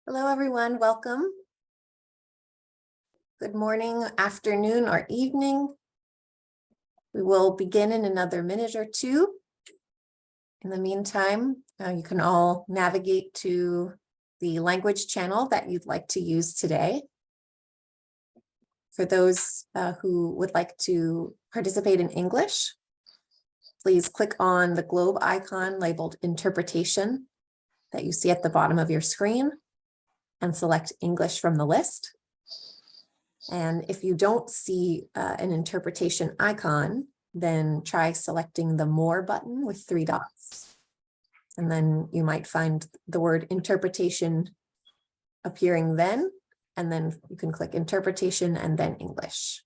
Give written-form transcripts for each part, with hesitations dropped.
Hello, everyone. Welcome. Good morning, afternoon, or evening. We will begin in another minute or two. In the meantime, you can all navigate to the language channel that you'd like to use today. For those who would like to participate in English, please click on the globe icon labeled Interpretation that you see at the bottom of your screen and select English from the list. And if you don't see an interpretation icon, then try selecting the More button with 3 dots. And then you might find the word interpretation appearing then, and then you can click interpretation and then English.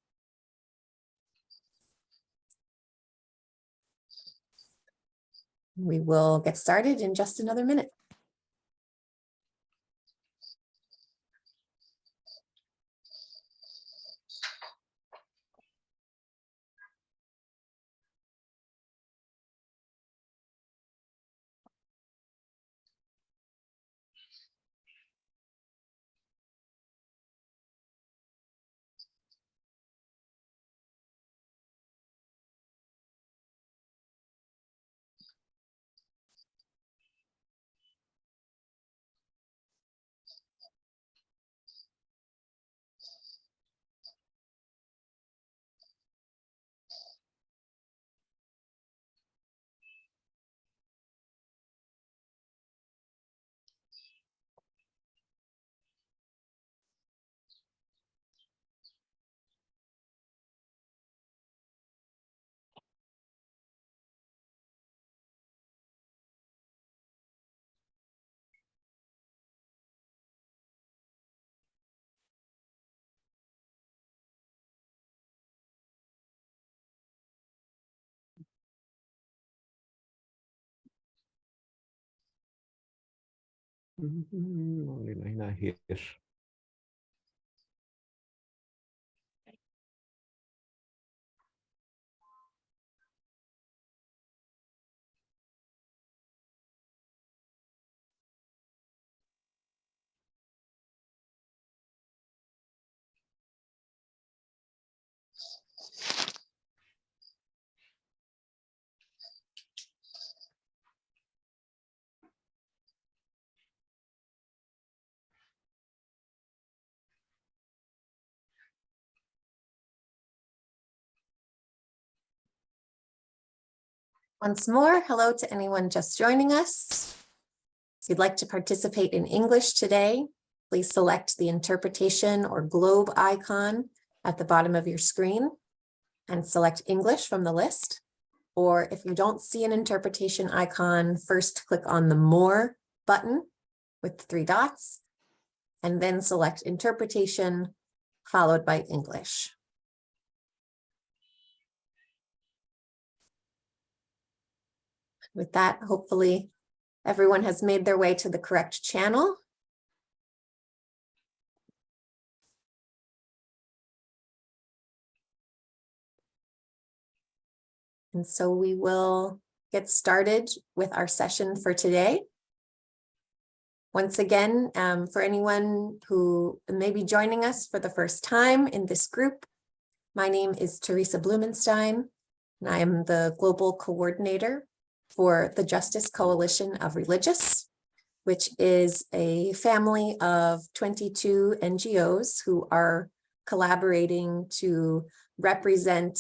We will get started in just another minute. Only not here. Once more, hello to anyone just joining us. If you'd like to participate in English today, please select the interpretation or globe icon at the bottom of your screen and select English from the list. Or if you don't see an interpretation icon, first click on the More button with 3 dots, and then select Interpretation, followed by English. With that, hopefully everyone has made their way to the correct channel. And so we will get started with our session for today. Once again, for anyone who may be joining us for the first time in this group, my name is Teresa Blumenstein, and I am the Global Coordinator for the Justice Coalition of Religious, which is a family of 22 NGOs who are collaborating to represent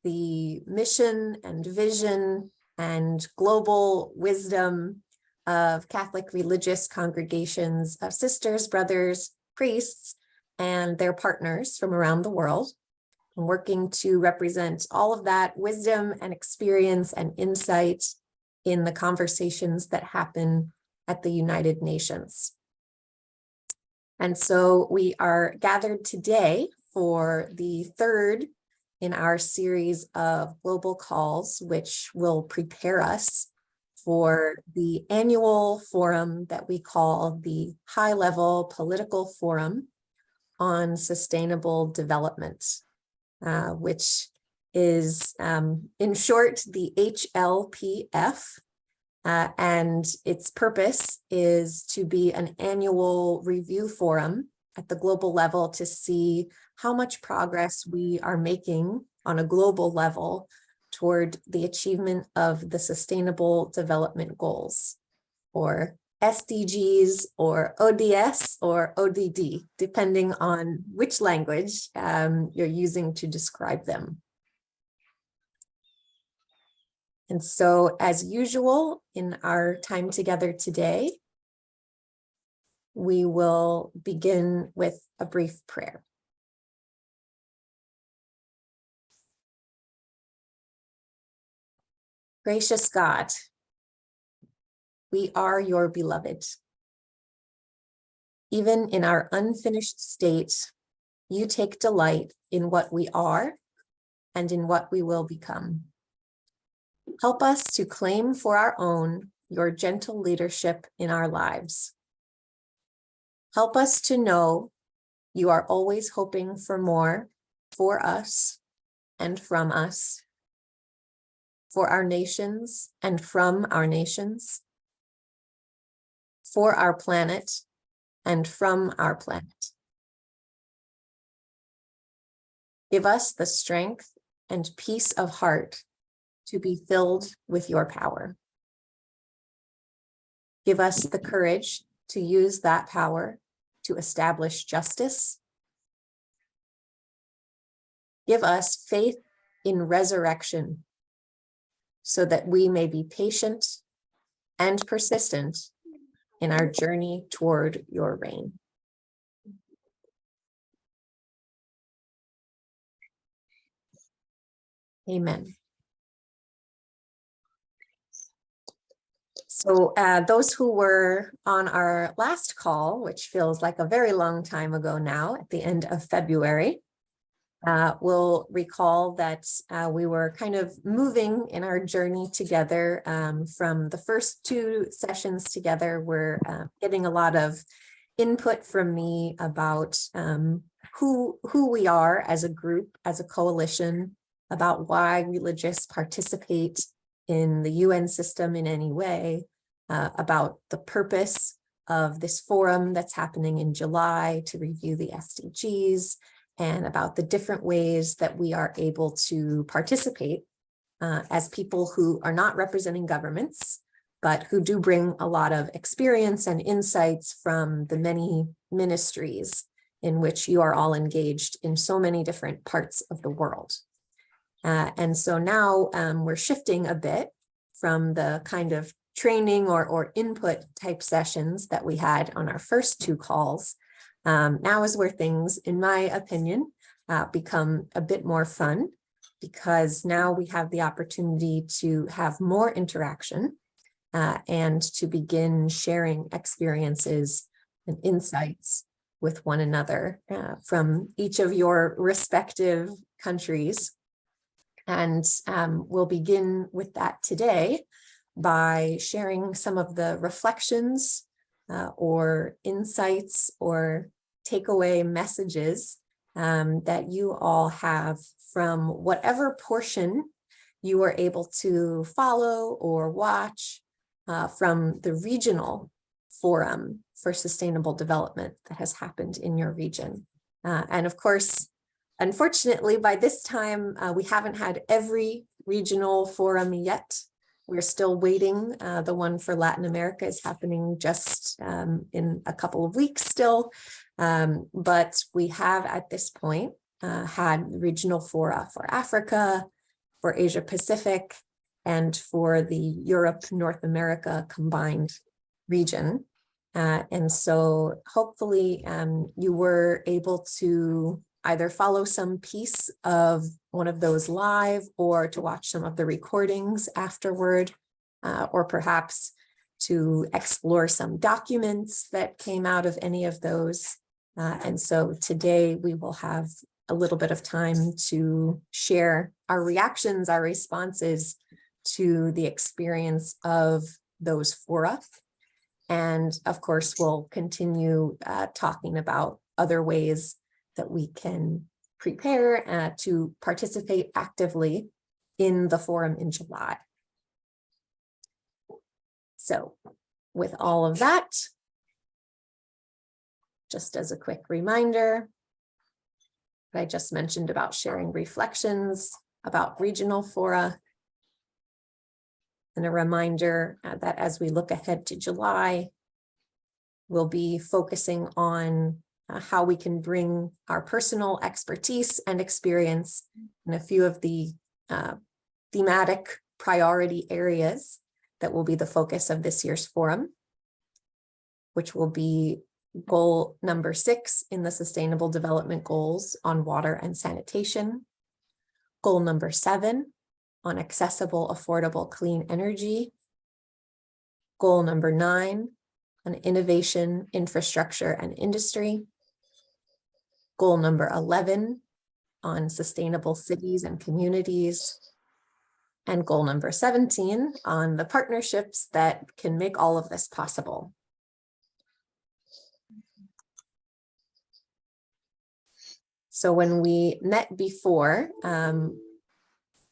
the mission and vision and global wisdom of Catholic religious congregations of sisters, brothers, priests, and their partners from around the world, and working to represent all of that wisdom and experience and insight in the conversations that happen at the United Nations. And so we are gathered today for the 3rd in our series of global calls, which will prepare us for the annual forum that we call the High-Level Political Forum on Sustainable Development, which is, in short, the HLPF, And its purpose is to be an annual review forum at the global level to see how much progress we are making on a global level toward the achievement of the Sustainable Development Goals, or SDGs, or ODS, or ODD, depending on which language you're using to describe them. And so, as usual, in our time together today, we will begin with a brief prayer. Gracious God, we are your beloved. Even in our unfinished state, you take delight in what we are and in what we will become. Help us to claim for our own your gentle leadership in our lives. Help us to know you are always hoping for more for us and from us, for our nations and from our nations, for our planet and from our planet. Give us the strength and peace of heart to be filled with your power. Give us the courage to use that power to establish justice. Give us faith in resurrection so that we may be patient and persistent in our journey toward your reign. Amen. So those who were on our last call, which feels like a very long time ago now, at the end of February, will recall that we were kind of moving in our journey together from the first two sessions together. We're getting a lot of input from me about who we are as a group, as a coalition, about why religious participate in the UN system in any way, about the purpose of this forum that's happening in July to review the SDGs, and about the different ways that we are able to participate as people who are not representing governments, but who do bring a lot of experience and insights from the many ministries in which you are all engaged in so many different parts of the world. And so now we're shifting a bit from the kind of training or input type sessions that we had on our first two calls. Now is where things, in my opinion, become a bit more fun, because now we have the opportunity to have more interaction and to begin sharing experiences and insights with one another from each of your respective countries. And we'll begin with that today by sharing some of the reflections or insights or takeaway messages that you all have from whatever portion you were able to follow or watch from the regional forum for sustainable development that has happened in your region. And of course, unfortunately, by this time, we haven't had every regional forum yet. We're still waiting. The one for Latin America is happening just in a couple of weeks still. But we have at this point had regional fora for Africa, for Asia Pacific, and for the Europe, North America combined region. And so hopefully you were able to either follow some piece of one of those live or to watch some of the recordings afterward, or perhaps to explore some documents that came out of any of those. And so today we will have a little bit of time to share our reactions, our responses to the experience of those fora. And of course, we'll continue talking about other ways that we can prepare to participate actively in the forum in July. So with all of that, just as a quick reminder, what I just mentioned about sharing reflections about regional fora, and a reminder that as we look ahead to July, we'll be focusing on how we can bring our personal expertise and experience in a few of the thematic priority areas that will be the focus of this year's forum, which will be goal number 6 in the Sustainable Development Goals on water and sanitation, goal number 7 on accessible, affordable, clean energy, goal number 9 on innovation, infrastructure, and industry, goal number 11 on sustainable cities and communities, and goal number 17 on the partnerships that can make all of this possible. So when we met before,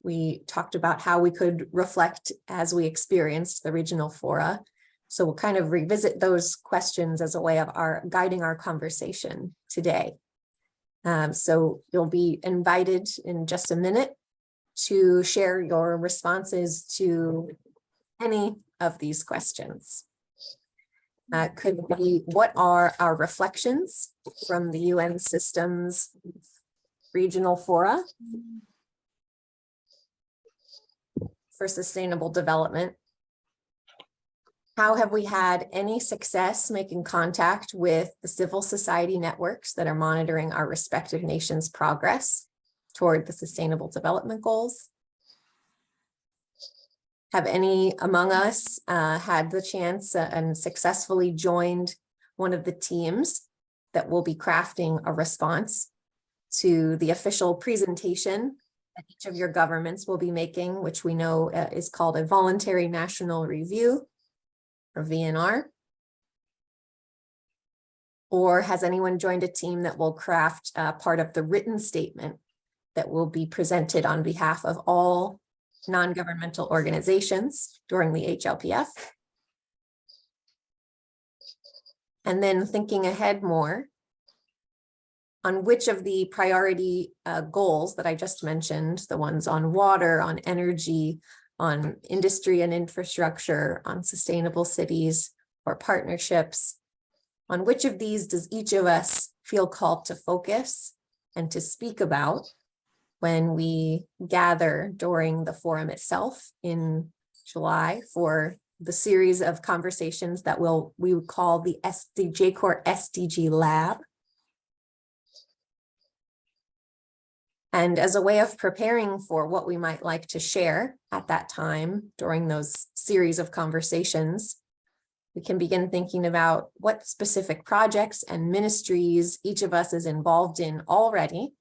we talked about how we could reflect as we experienced the regional fora. So we'll kind of revisit those questions as a way of guiding our conversation today. So you'll be invited in just a minute to share your responses to any of these questions. Could be, what are our reflections from the UN system's regional fora for sustainable development? How have we had any success making contact with the civil society networks that are monitoring our respective nations' progress toward the Sustainable Development Goals? Have any among us had the chance and successfully joined one of the teams that will be crafting a response to the official presentation that each of your governments will be making, which we know is called a Voluntary National Review, or VNR? Or has anyone joined a team that will craft part of the written statement that will be presented on behalf of all non-governmental organizations during the HLPF? And then thinking ahead more on which of the priority goals that I just mentioned, the ones on water, on energy, on industry and infrastructure, on sustainable cities or partnerships, on which of these does each of us feel called to focus and to speak about when we gather during the forum itself in July for the series of conversations that we would call the JCoR SDG Lab. And as a way of preparing for what we might like to share at that time during those series of conversations, we can begin thinking about what specific projects and ministries each of us is involved in already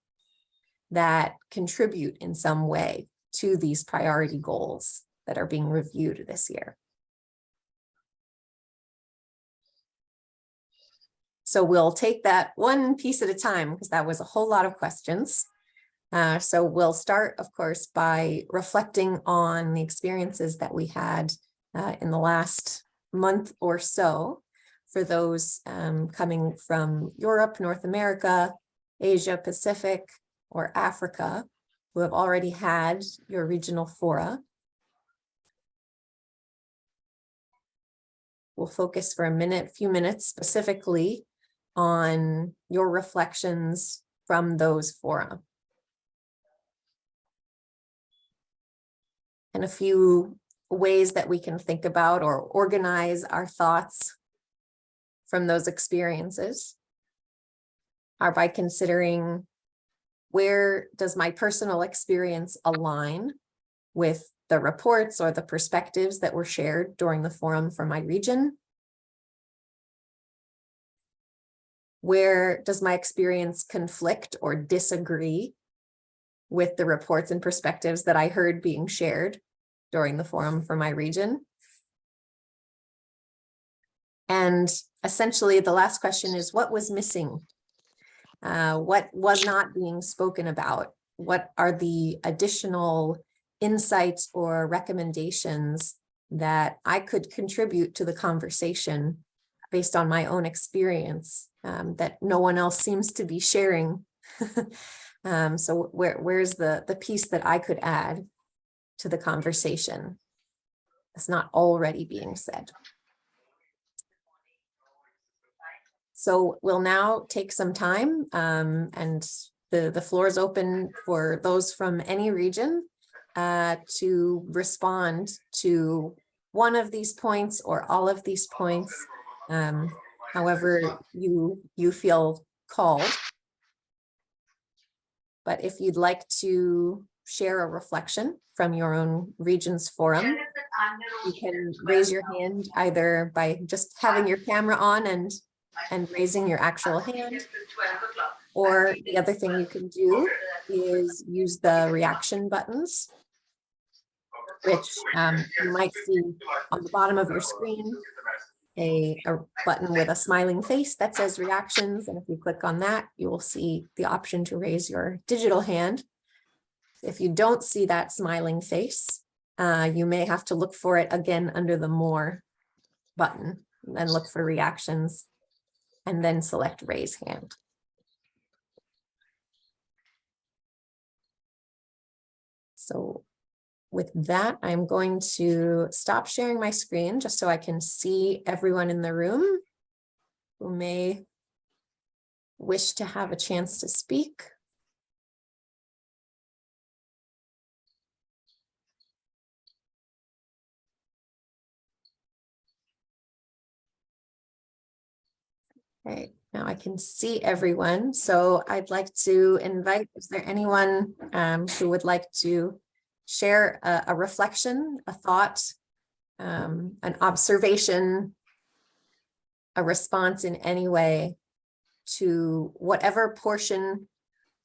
that contribute in some way to these priority goals that are being reviewed this year. So we'll take that one piece at a time because that was a whole lot of questions. So we'll start, of course, by reflecting on the experiences that we had in the last month or so for those coming from Europe, North America, Asia, Pacific, or Africa, who have already had your regional fora. We'll focus for a few minutes specifically on your reflections from those fora. And a few ways that we can think about or organize our thoughts from those experiences are by considering, where does my personal experience align with the reports or the perspectives that were shared during the forum for my region? Where does my experience conflict or disagree with the reports and perspectives that I heard being shared during the forum for my region? And essentially, the last question is, what was missing? What was not being spoken about? What are the additional insights or recommendations that I could contribute to the conversation based on my own experience that no one else seems to be sharing. So where's the piece that I could add to the conversation that's not already being said? So we'll now take some time and the floor is open for those from any region to respond to one of these points or all of these points, however you feel called. But if you'd like to share a reflection from your own region's forum, you can raise your hand either by just having your camera on and raising your actual hand, or the other thing you can do is use the reaction buttons, which you might see on the bottom of your screen, a button with a smiling face that says reactions. And if you click on that, you will see the option to raise your digital hand. If you don't see that smiling face, you may have to look for it again under the more button and look for reactions and then select raise hand. So with that, I'm going to stop sharing my screen just so I can see everyone in the room who may wish to have a chance to speak. Okay, now I can see everyone. So I'd like to invite, is there anyone who would like to share a reflection, a thought, an observation, a response in any way to whatever portion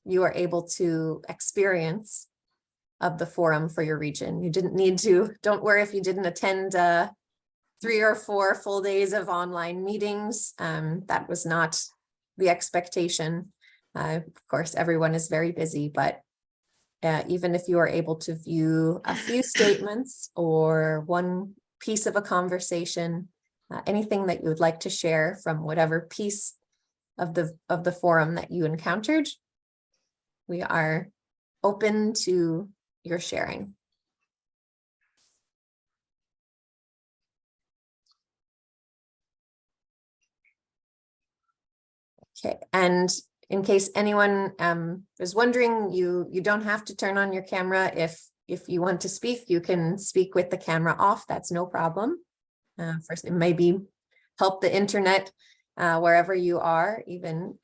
you are able to experience of the forum for your region? You didn't need to, don't worry if you didn't attend 3 or 4 full days of online meetings. That was not the expectation. Of course, everyone is very busy, but even if you are able to view a few statements or one piece of a conversation, anything that you would like to share from whatever piece of the forum that you encountered, we are open to your sharing. Okay, and in case anyone is wondering, you don't have to turn on your camera. If you want to speak, you can speak with the camera off. That's no problem. First, it maybe help the internet wherever you are, even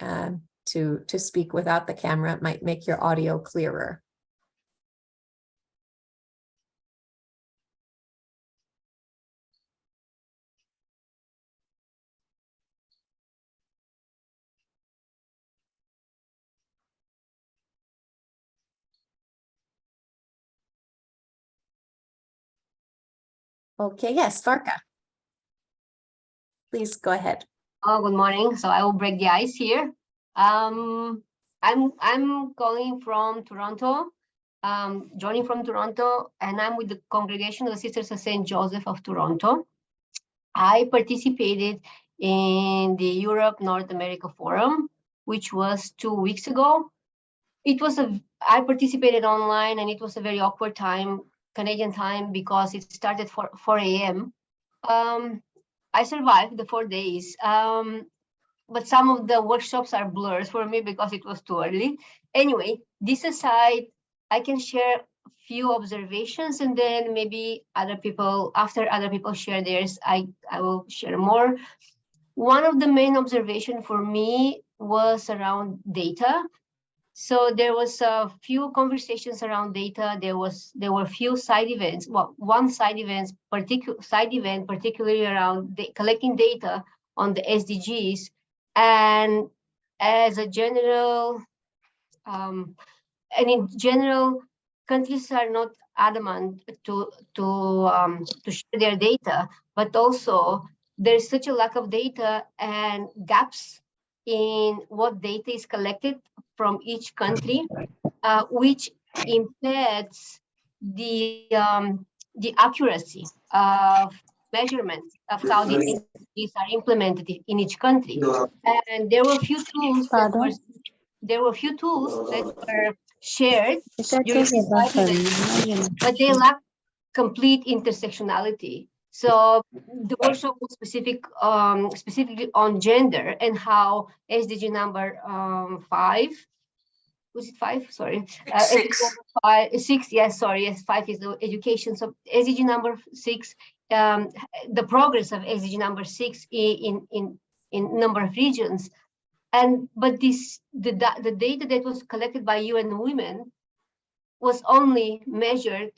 to speak without the camera. It might make your audio clearer. Okay, yes, Farka. Please go ahead. Oh, good morning. So I will break the ice here. I'm calling from Toronto, joining from Toronto, and I'm with the Congregation of the Sisters of St. Joseph of Toronto. I participated in the Europe North America Forum, which was 2 weeks ago. I participated online, and it was a very awkward time, Canadian time, because it started 4 a.m. I survived the 4 days, but some of the workshops are blurs for me because it was too early. Anyway, this aside, I can share a few observations, and then maybe after other people share theirs, I will share more. One of the main observations for me was around data. So there was a few conversations around data. There were a few side events. Well, one side event, particularly around collecting data on the SDGs. And as a general, in general, countries are not adamant to share their data, but also there's such a lack of data and gaps in what data is collected from each country, which impairs the the accuracy of measurements of how the SDGs are implemented in each country. And there were few tools that were shared during the study, but they lack complete intersectionality. So the workshop was specifically on gender and how SDG number 5, was it 5? Sorry, six. Yes, sorry. Yes, 5 is the education. So SDG number 6, the progress of SDG number 6 in number of regions, but the data that was collected by UN Women was only measured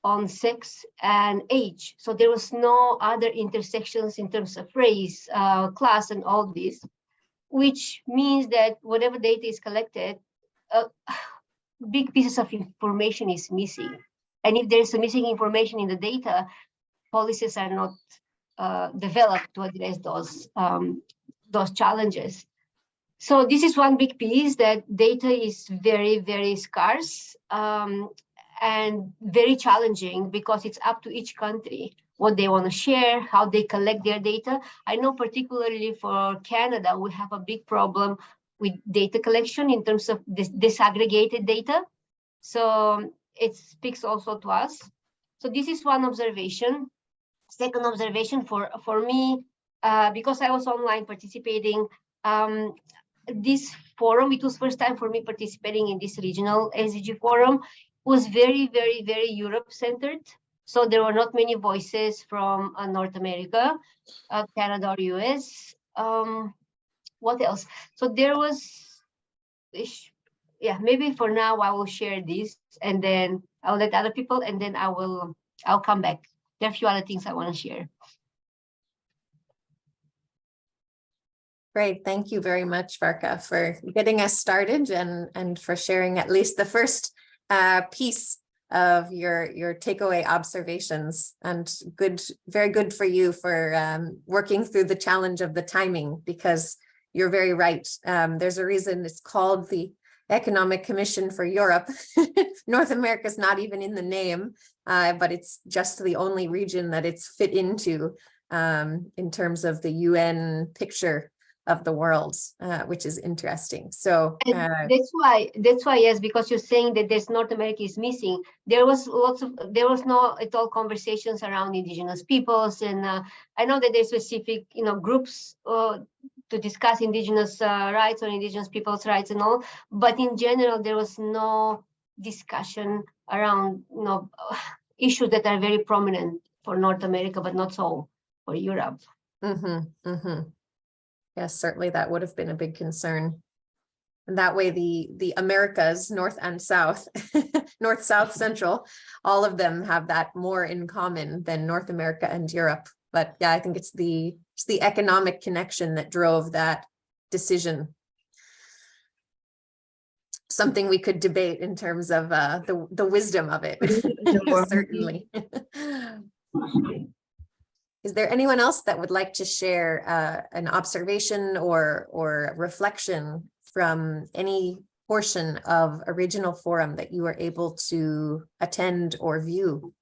on sex and age. So there was no other intersections in terms of race, class, and all this, which means that whatever data is collected, big pieces of information is missing. And if there's a missing information in the data, policies are not developed to address those challenges. So this is one big piece, that data is very, very scarce and very challenging, because it's up to each country what they want to share, how they collect their data. I know particularly for Canada, we have a big problem with data collection in terms of this disaggregated data. So it speaks also to us. So this is one observation. Second observation for me, because I was online participating, this forum, it was first time for me participating in this regional SDG forum, was very, very, very Europe-centered. So there were not many voices from North America, Canada, or US. What else? So there was, yeah, maybe for now I will share this, and then I'll let other people, and then I'll come back. There are a few other things I want to share. Great. Thank you very much, Varka, for getting us started and for sharing at least the first piece of your takeaway observations, and very good for you for working through the challenge of the timing, because you're very right. There's a reason it's called the Economic Commission for Europe. North America is not even in the name, but it's just the only region that it's fit into in terms of the UN picture of the world, which is interesting. So that's why, yes, because you're saying that there's North America is missing. There was no at all conversations around indigenous peoples, and I know that there's specific groups to discuss indigenous rights or indigenous people's rights and all, but in general there was no discussion around issues that are very prominent for North America, but not so for Europe. Yes, certainly that would have been a big concern. And that way the Americas, North and South, North, South, Central, all of them have that more in common than North America and Europe. But yeah, I think it's the economic connection that drove that decision. Something we could debate in terms of the wisdom of it, certainly. Is there anyone else that would like to share an observation or reflection from any portion of a regional forum that you were able to attend or view?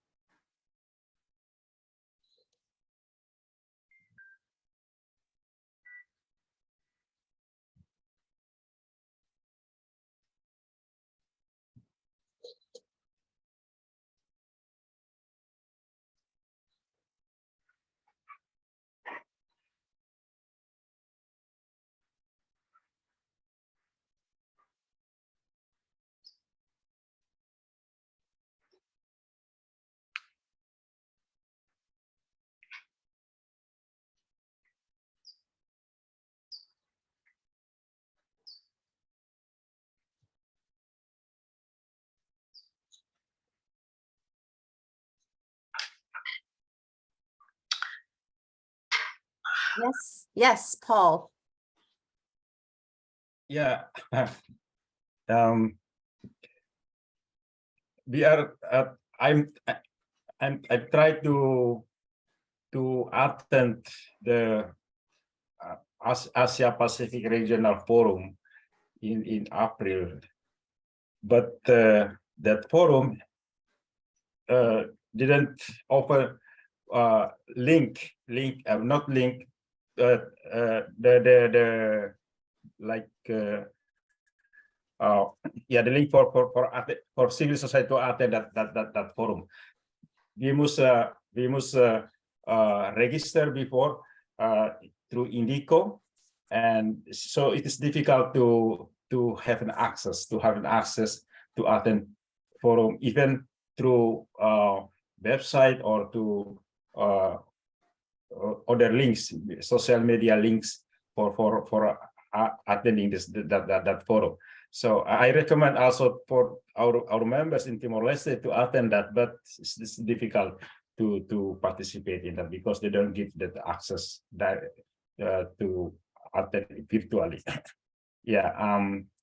Yes, Paul. Yeah, we are. I've tried to attend the Asia Pacific Regional Forum in April, but that forum didn't open link not link the like yeah, the link for civil society to attend that forum. We must register before through Indico, and so it is difficult to have an access to attend forum, even through website or to other links, social media links for attending that forum. So I recommend also for our members in Timor-Leste to attend that, but it's difficult to participate in that because they don't give that access that to attend virtually. Yeah,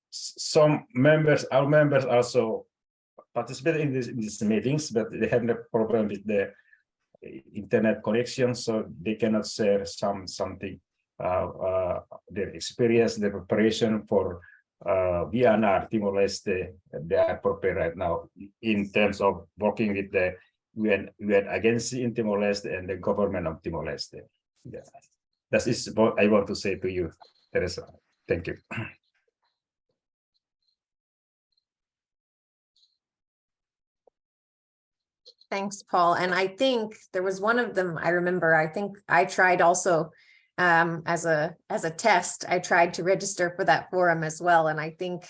some members, our members also participate in these meetings, but they have no problem with the internet connection, so they cannot share something their experience, their preparation for VNR Timor-Leste. They are prepared right now in terms of working with the UN agency in Timor-Leste and the government of Timor-Leste. Yeah. That is what I want to say to you, Teresa. Thank you. Thanks, Paul. And I think there was one of them I remember. I think I tried also as a test. I tried to register for that forum as well. And I think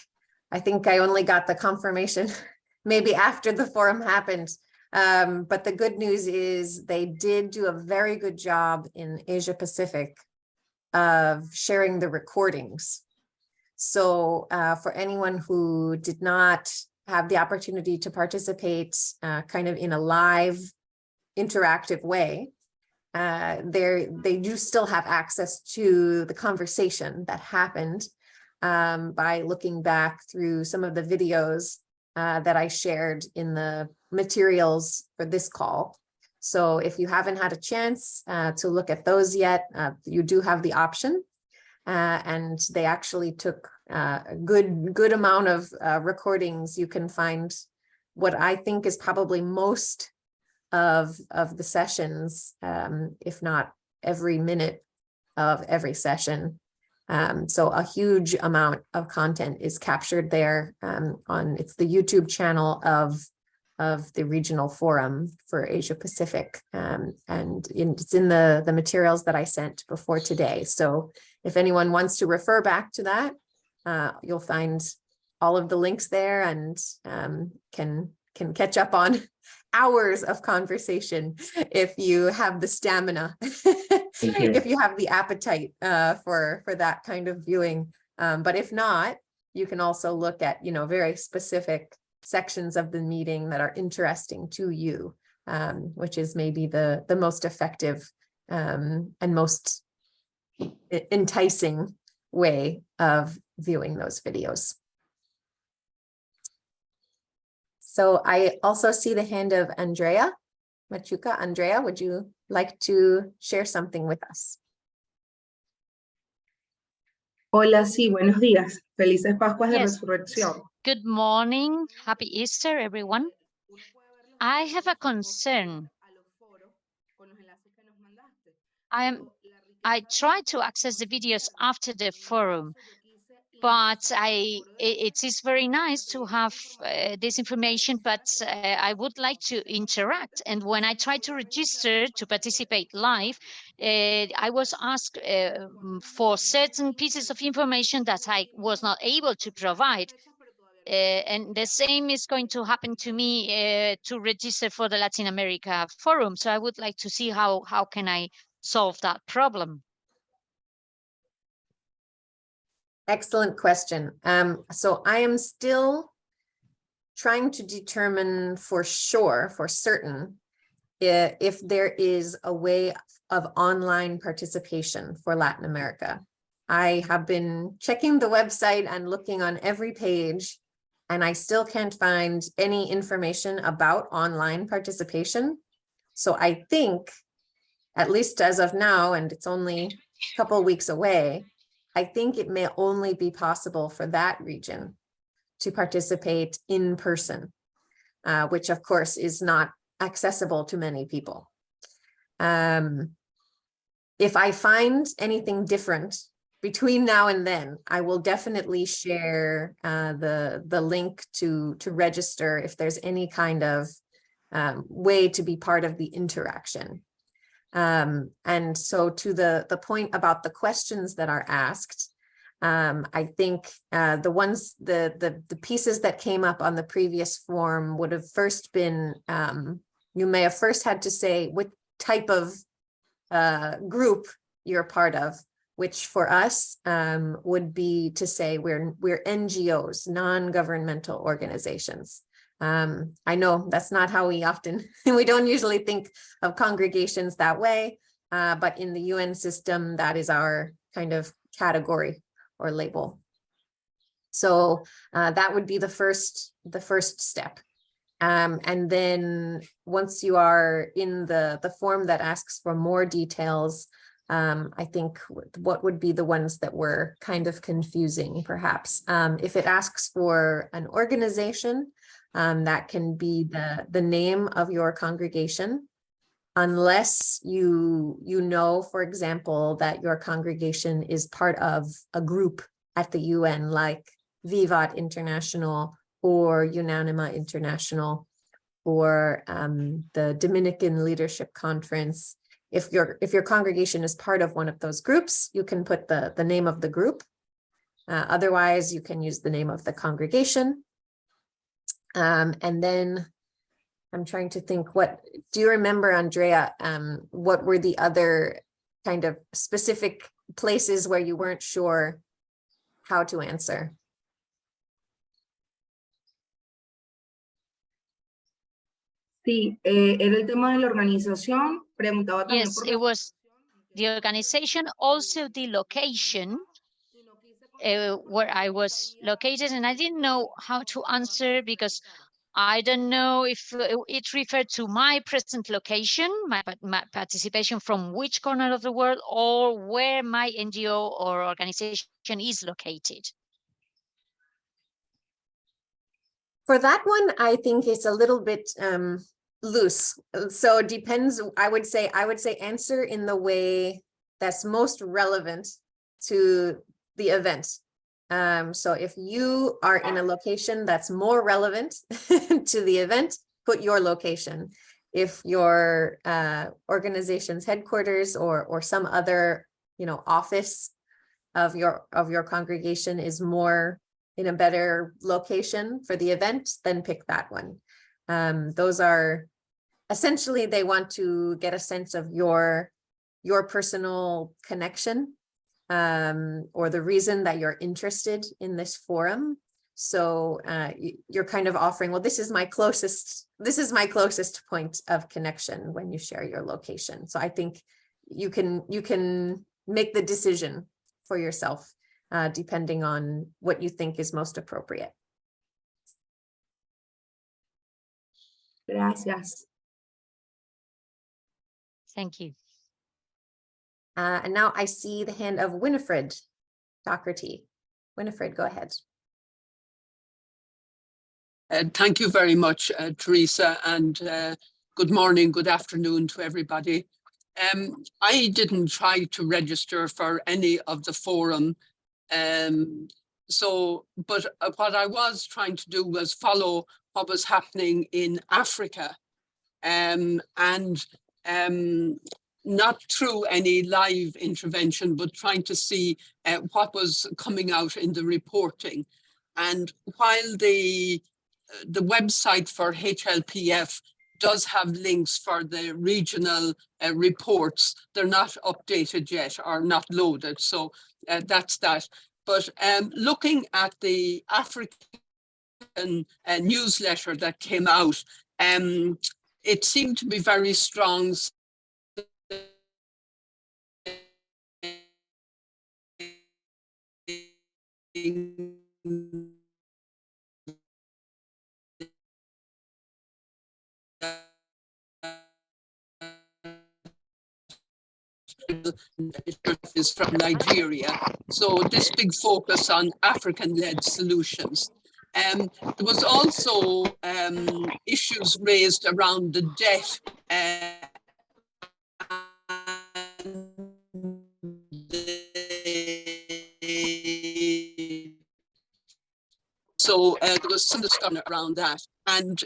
I only got the confirmation maybe after the forum happened. But the good news is they did do a very good job in Asia Pacific of sharing the recordings. So for anyone who did not have the opportunity to participate kind of in a live interactive way, they do still have access to the conversation that happened by looking back through some of the videos that I shared in the materials for this call. So if you haven't had a chance to look at those yet, you do have the option. And they actually took a good amount of recordings. You can find what I think is probably most of the sessions, if not every minute of every session. So a huge amount of content is captured there it's the YouTube channel of the regional forum for Asia Pacific. And it's in the materials that I sent before today. So if anyone wants to refer back to that, you'll find all of the links there and can catch up on hours of conversation if you have the stamina, if you have the appetite for that kind of viewing. But if not, you can also look at, very specific sections of the meeting that are interesting to you, which is maybe the most effective and most enticing way of viewing those videos. So I also see the hand of Andrea Machuca. Andrea, would you like to share something with us? Hola, sí, buenos días. Felices Pascuas de Yes. Resurrección. Good morning. Happy Easter, everyone. I have a concern. I tried to access the videos after the forum, but it is very nice to have this information, but I would like to interact. And when I tried to register to participate live, I was asked for certain pieces of information that I was not able to provide. And the same is going to happen to me to register for the Latin America Forum. So I would like to see how can I solve that problem. Excellent question. So I am still trying to determine for certain, if there is a way of online participation for Latin America. I have been checking the website and looking on every page, and I still can't find any information about online participation. So I think, at least as of now, and it's only a couple of weeks away, I think it may only be possible for that region to participate in person, which of course is not accessible to many people. If I find anything different between now and then, I will definitely share the link to register if there's any kind of way to be part of the interaction. And so to the point about the questions that are asked, I think the pieces that came up on the previous form would have first been, you may have first had to say what type of group you're part of, which for us would be to say we're NGOs, non-governmental organizations. I know that's not how we we don't usually think of congregations that way, but in the UN system, that is our kind of category or label. So that would be the first step. And then once you are in the form that asks for more details, I think what would be the ones that were kind of confusing, perhaps. If it asks for an organization, that can be the name of your congregation, unless you know, for example, that your congregation is part of a group at the UN, like Vivat International or Unanima International, or the Dominican Leadership Conference. If your congregation is part of one of those groups, you can put the name of the group. Otherwise, you can use the name of the congregation. And then I'm trying to think, do you remember, Andrea, what were the other kind of specific places where you weren't sure how to answer? Sí, era el tema de la organización. Preguntaba también Yes, por it was the organization, also the location where I was located, and I didn't know how to answer because I don't know if it referred to my present location, my participation from which corner of the world, or where my NGO or organization is located. For that one, I think it's a little bit loose. So it depends. I would say answer in the way that's most relevant to the event. So if you are in a location that's more relevant to the event, put your location. If your organization's headquarters or some other, office of your congregation is more in a better location for the event, then pick that one. Those are essentially, they want to get a sense of your personal connection, or the reason that you're interested in this forum. So you're kind of offering, well, this is my closest point of connection when you share your location. So I think you can make the decision for yourself, depending on what you think is most appropriate. Gracias. Thank you. And now I see the hand of Winifred Doherty. Winifred, go ahead. Thank you very much, Teresa, and good morning, good afternoon to everybody. I didn't try to register for any of the forum, but what I was trying to do was follow what was happening in Africa, and not through any live intervention, but trying to see what was coming out in the reporting. And while the website for HLPF does have links for the regional reports, they're not updated yet or not loaded. So that's that. But looking at the African newsletter that came out, it seemed to be very strong. Is from Nigeria. So this big focus on African-led solutions. There was also issues raised around the debt so there was some discussion around that. And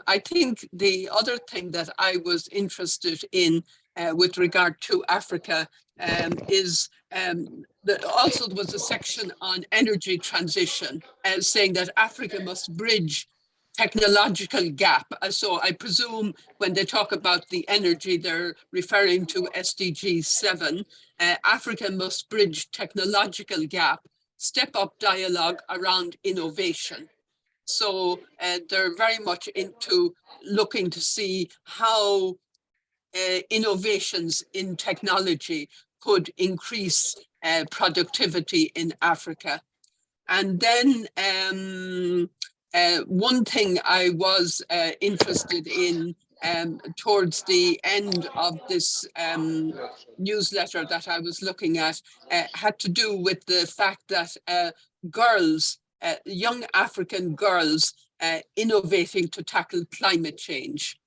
I think the other thing that I was interested in with regard to Africa is that also there was a section on energy transition saying that Africa must bridge technological gap. So I presume when they talk about the energy, they're referring to SDG 7. Africa must bridge technological gap, step up dialogue around innovation. So they're very much into looking to see how innovations in technology could increase productivity in Africa. And then one thing I was interested in towards the end of this newsletter that I was looking at had to do with the fact that girls, young African girls, innovating to tackle climate change.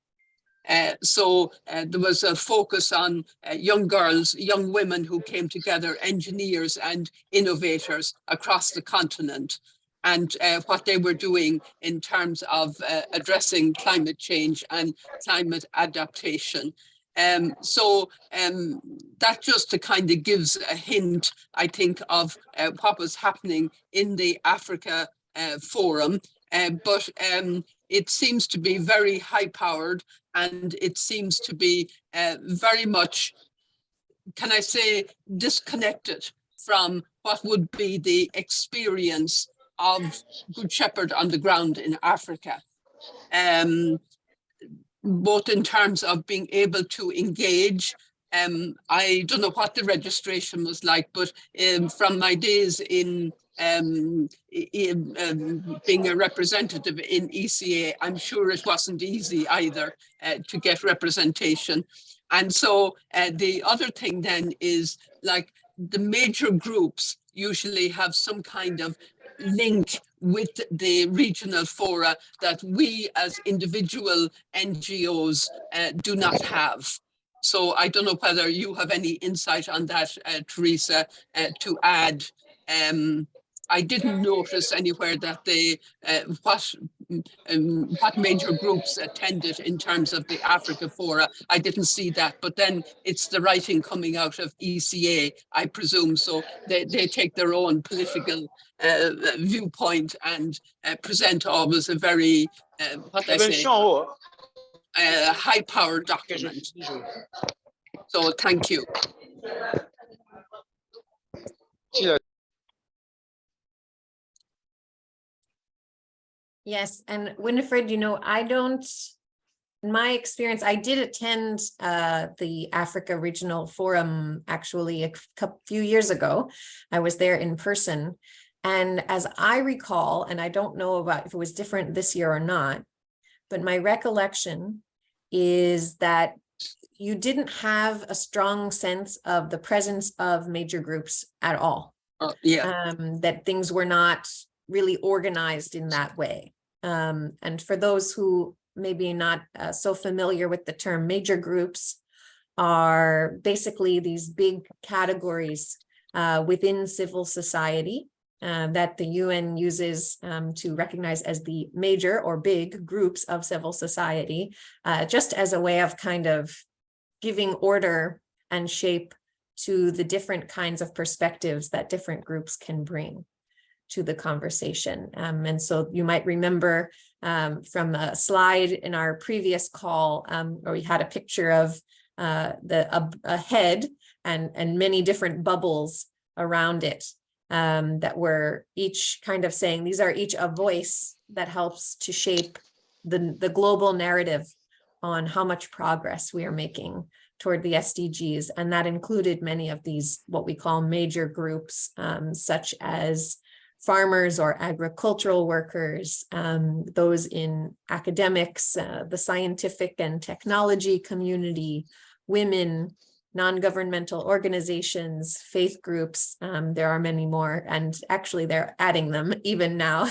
So there was a focus on young girls, young women who came together, engineers and innovators across the continent, and what they were doing in terms of addressing climate change and climate adaptation. So that just kind of gives a hint, I think, of what was happening in the Africa Forum. But it seems to be very high-powered, and it seems to be very much, can I say, disconnected from what would be the experience of Good Shepherd on the ground in Africa. Both in terms of being able to engage. I don't know what the registration was like, but from my days in being a representative in ECA, I'm sure it wasn't easy either to get representation. And so the other thing then is, like, the major groups usually have some kind of link with the regional fora that we as individual NGOs do not have. So I don't know whether you have any insight on that, Teresa, to add. I didn't notice anywhere that they what major groups attended in terms of the Africa Fora. I didn't see that, but then it's the writing coming out of ECA, I presume. So they take their own political viewpoint and present always a very, what they say, high-powered document. So thank you. Yes, and Winifred, you know, in my experience, I did attend the Africa Regional Forum actually a few years ago. I was there in person. And as I recall, and I don't know about if it was different this year or not, but my recollection is that you didn't have a strong sense of the presence of major groups at all. That things were not really organized in that way. And for those who maybe not so familiar with the term, major groups are basically these big categories within civil society that the UN uses to recognize as the major or big groups of civil society, just as a way of kind of giving order and shape to the different kinds of perspectives that different groups can bring to the conversation. And so you might remember from a slide in our previous call where we had a picture of a head and many different bubbles around it that were each kind of saying, these are each a voice that helps to shape the global narrative on how much progress we are making toward the SDGs. And that included many of these, what we call major groups, such as farmers or agricultural workers, those in academics, the scientific and technology community, women, non-governmental organizations, faith groups. There are many more, and actually they're adding them even now.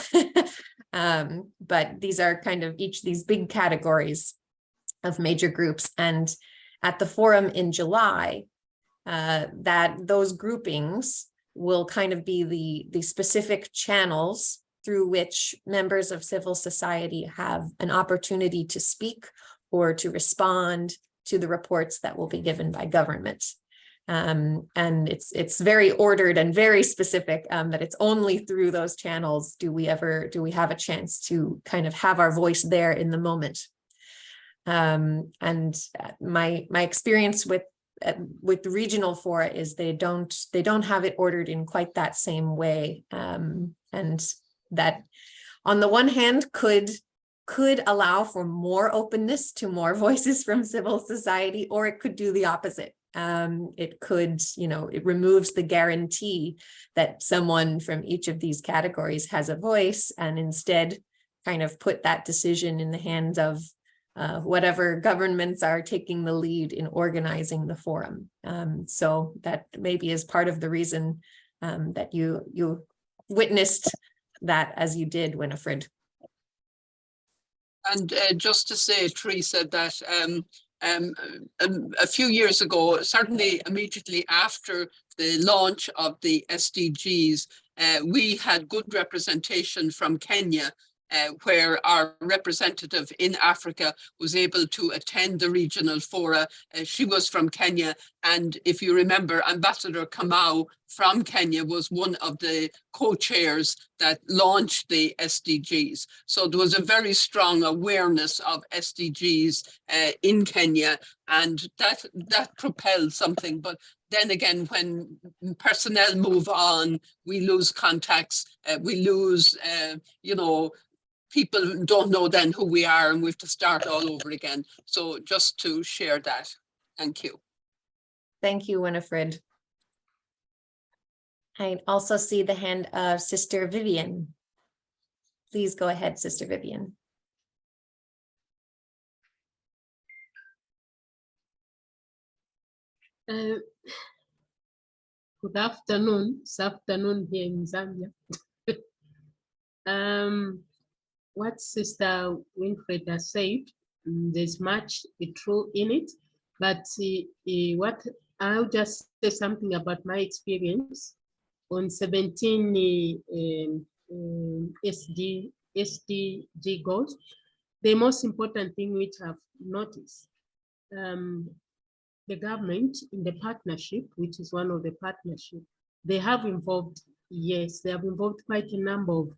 But these are kind of each these big categories of major groups. And at the forum in July, that those groupings will kind of be the specific channels through which members of civil society have an opportunity to speak or to respond to the reports that will be given by government. And it's very ordered and very specific, that it's only through those channels do we have a chance to kind of have our voice there in the moment. And my experience with regional fora is they don't have it ordered in quite that same way, and that on the one hand could allow for more openness to more voices from civil society, or it could do the opposite. It could, it removes the guarantee that someone from each of these categories has a voice, and instead kind of put that decision in the hands of whatever governments are taking the lead in organizing the forum. So that maybe is part of the reason that you witnessed that as you did, Winifred. And just to say, Teresa, that a few years ago, certainly immediately after the launch of the SDGs, we had good representation from Kenya, where our representative in Africa was able to attend the regional fora. She was from Kenya, and if you remember, Ambassador Kamau from Kenya was one of the co-chairs that launched the SDGs. So there was a very strong awareness of SDGs in Kenya, and that propelled something. But then again, when personnel move on, we lose contacts, we lose, people don't know then who we are, and we have to start all over again. So just to share that. Thank you. Thank you, Winifred. I also see the hand of Sister Vivian. Please go ahead, Sister Vivian. Good afternoon. It's afternoon here in Zambia. What Sister Winfred has said, there's much true in it, but what I'll just say something about my experience on 17 SDG goals. The most important thing which I've noticed, the government in the partnership, which is one of the partnership, they have involved, yes, they have involved quite a number of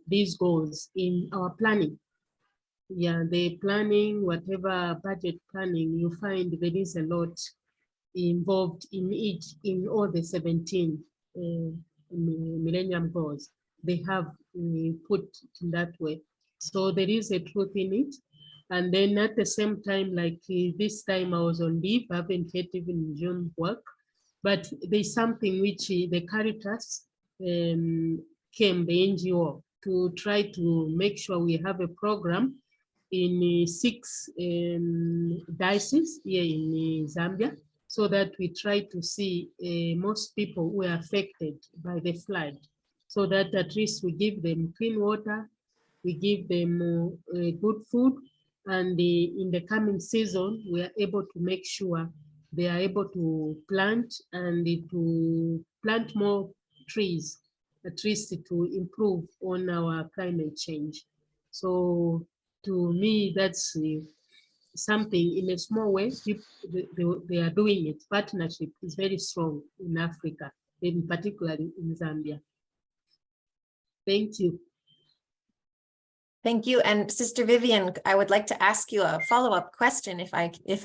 these goals in our planning. Yeah, the planning, whatever budget planning, you find there is a lot involved in all the 17 millennium goals. They have put in that way. So there is a truth in it. And then at the same time, like this time I was on leave, I haven't yet even resumed work, but there's something which the Caritas came, the NGO, to try to make sure we have a program in 6 dioceses here in Zambia, so that we try to see most people who are affected by the flood, so that at least we give them clean water, we give them good food, and in the coming season, we are able to make sure they are able to plant and to plant more trees, at least to improve on our climate change. So to me, that's something in a small way, they are doing it. Partnership is very strong in Africa, in particularly in Zambia. Thank you. Thank you. And Sister Vivian, I would like to ask you a follow-up question, if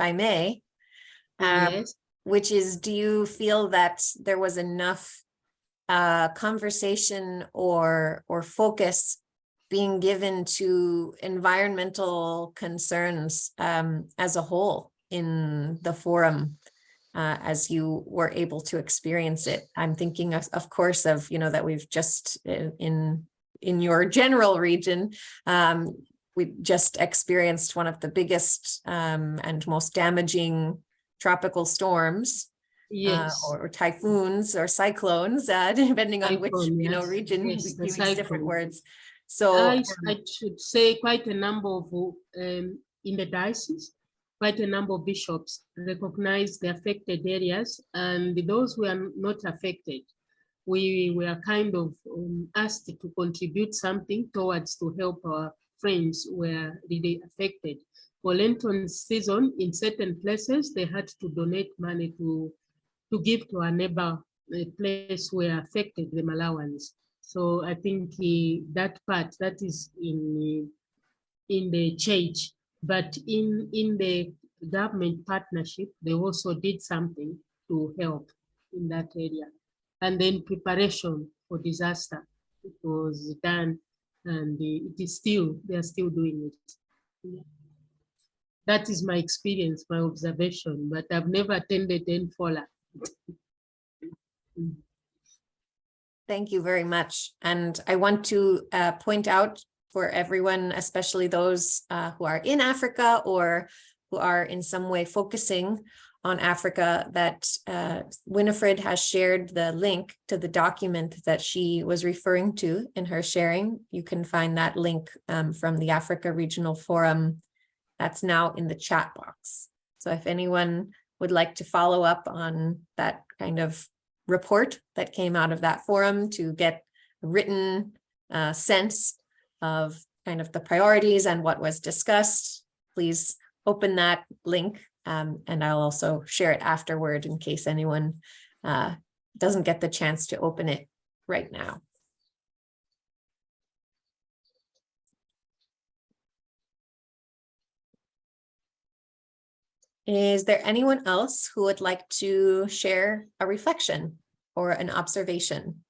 I may. Yes. Which is, do you feel that there was enough conversation or focus being given to environmental concerns as a whole in the forum as you were able to experience it? I'm thinking of course of, that we've just in your general region, we just experienced one of the biggest and most damaging tropical storms Yes. or typhoons or cyclones, depending on which Cyclone, yes. region Yes, we the use different cyclone. words. So I should say quite a number of, in the diocese, quite a number of bishops recognize the affected areas, and those who are not affected, we were kind of asked to contribute something towards to help our friends who were really affected. For Lenten season, in certain places, they had to donate money to give to our neighbor place where affected, the Malawans. So I think that part, that is in the church, but in the government partnership, they also did something to help in that area. And then preparation for disaster, it was done, and it is still, they are still doing it. Yeah. That is my experience, my observation, but I've never attended NFOLA. thank you very much. And I want to point out for everyone, especially those who are in Africa or who are in some way focusing on Africa, that Winifred has shared the link to the document that she was referring to in her sharing. You can find that link from the Africa Regional Forum. That's now in the chat box. So if anyone would like to follow up on that kind of report that came out of that forum to get a written sense of kind of the priorities and what was discussed, please open that link. And I'll also share it afterward in case anyone doesn't get the chance to open it right now. Is there anyone else who would like to share a reflection or an observation?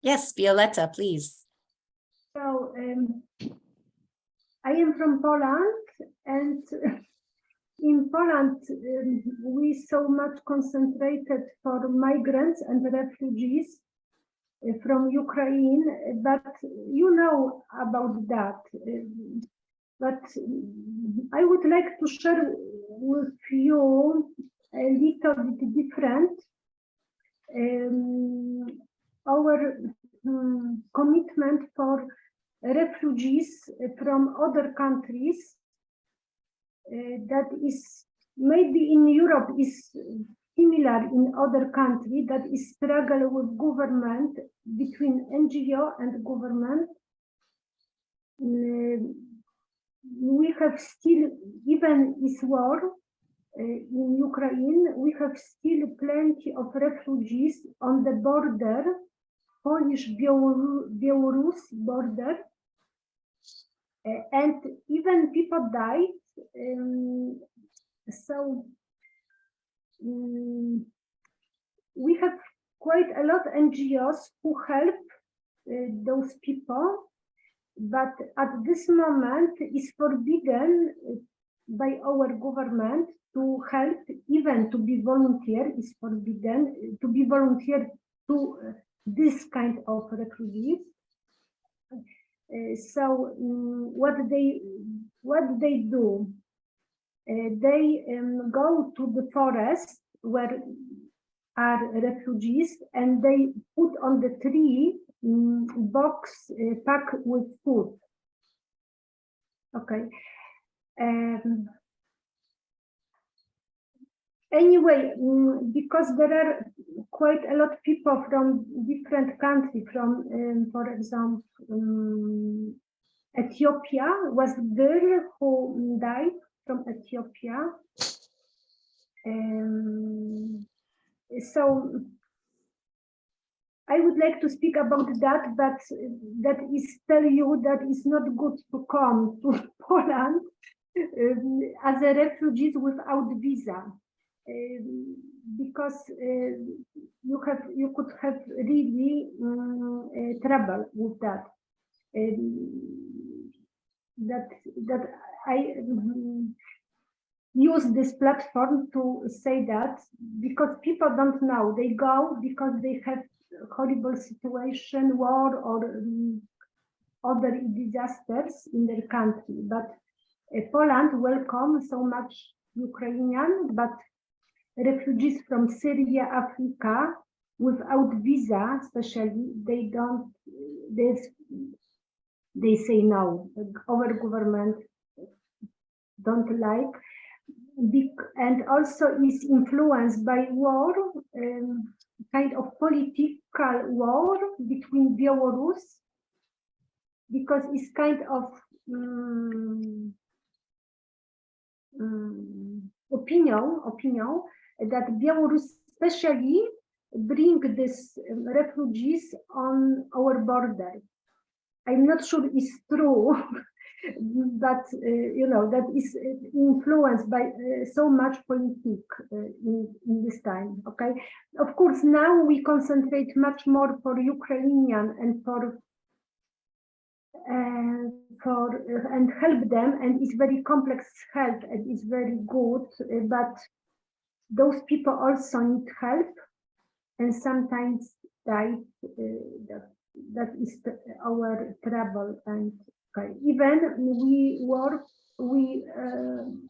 Yes, Violetta, please. So I am from Poland, and in Poland we so much concentrated for migrants and refugees from Ukraine, but you know about that. But I would like to share with you a little bit different our commitment for refugees from other countries that is maybe in Europe is similar in other countries, that is struggle with government, between NGO and government. We have still, even is war in Ukraine, we have still plenty of refugees on the border, Polish-Belarus border, and even people died. So we have quite a lot of NGOs who help those people, but at this moment is forbidden by our government to help, even to be volunteer is forbidden to be volunteer to this kind of refugees. So what they do, they go to the forest where are refugees, and they put on the tree box packed with food. Okay. Anyway, because there are quite a lot of people from different countries, from, for example, Ethiopia was there who died from Ethiopia. So I would like to speak about that, but that is tell you that it's not good to come to Poland as a refugee without visa. Because you could have really trouble with that. That I use this platform to say that, because people don't know. They go because they have horrible situation, war or other disasters in their country. But Poland welcomes so much Ukrainian, but refugees from Syria, Africa, without visa, especially, they say no. Our government don't like, and also is influenced by war, kind of political war between Belarus, because it's kind of opinion that Belarus especially bring these refugees on our border. I'm not sure it's true, but that is influenced by so much politics in this time. Okay, of course now we concentrate much more for Ukrainian and and help them, and it's very complex help and it's very good, but those people also need help and sometimes die. That is our trouble. And even we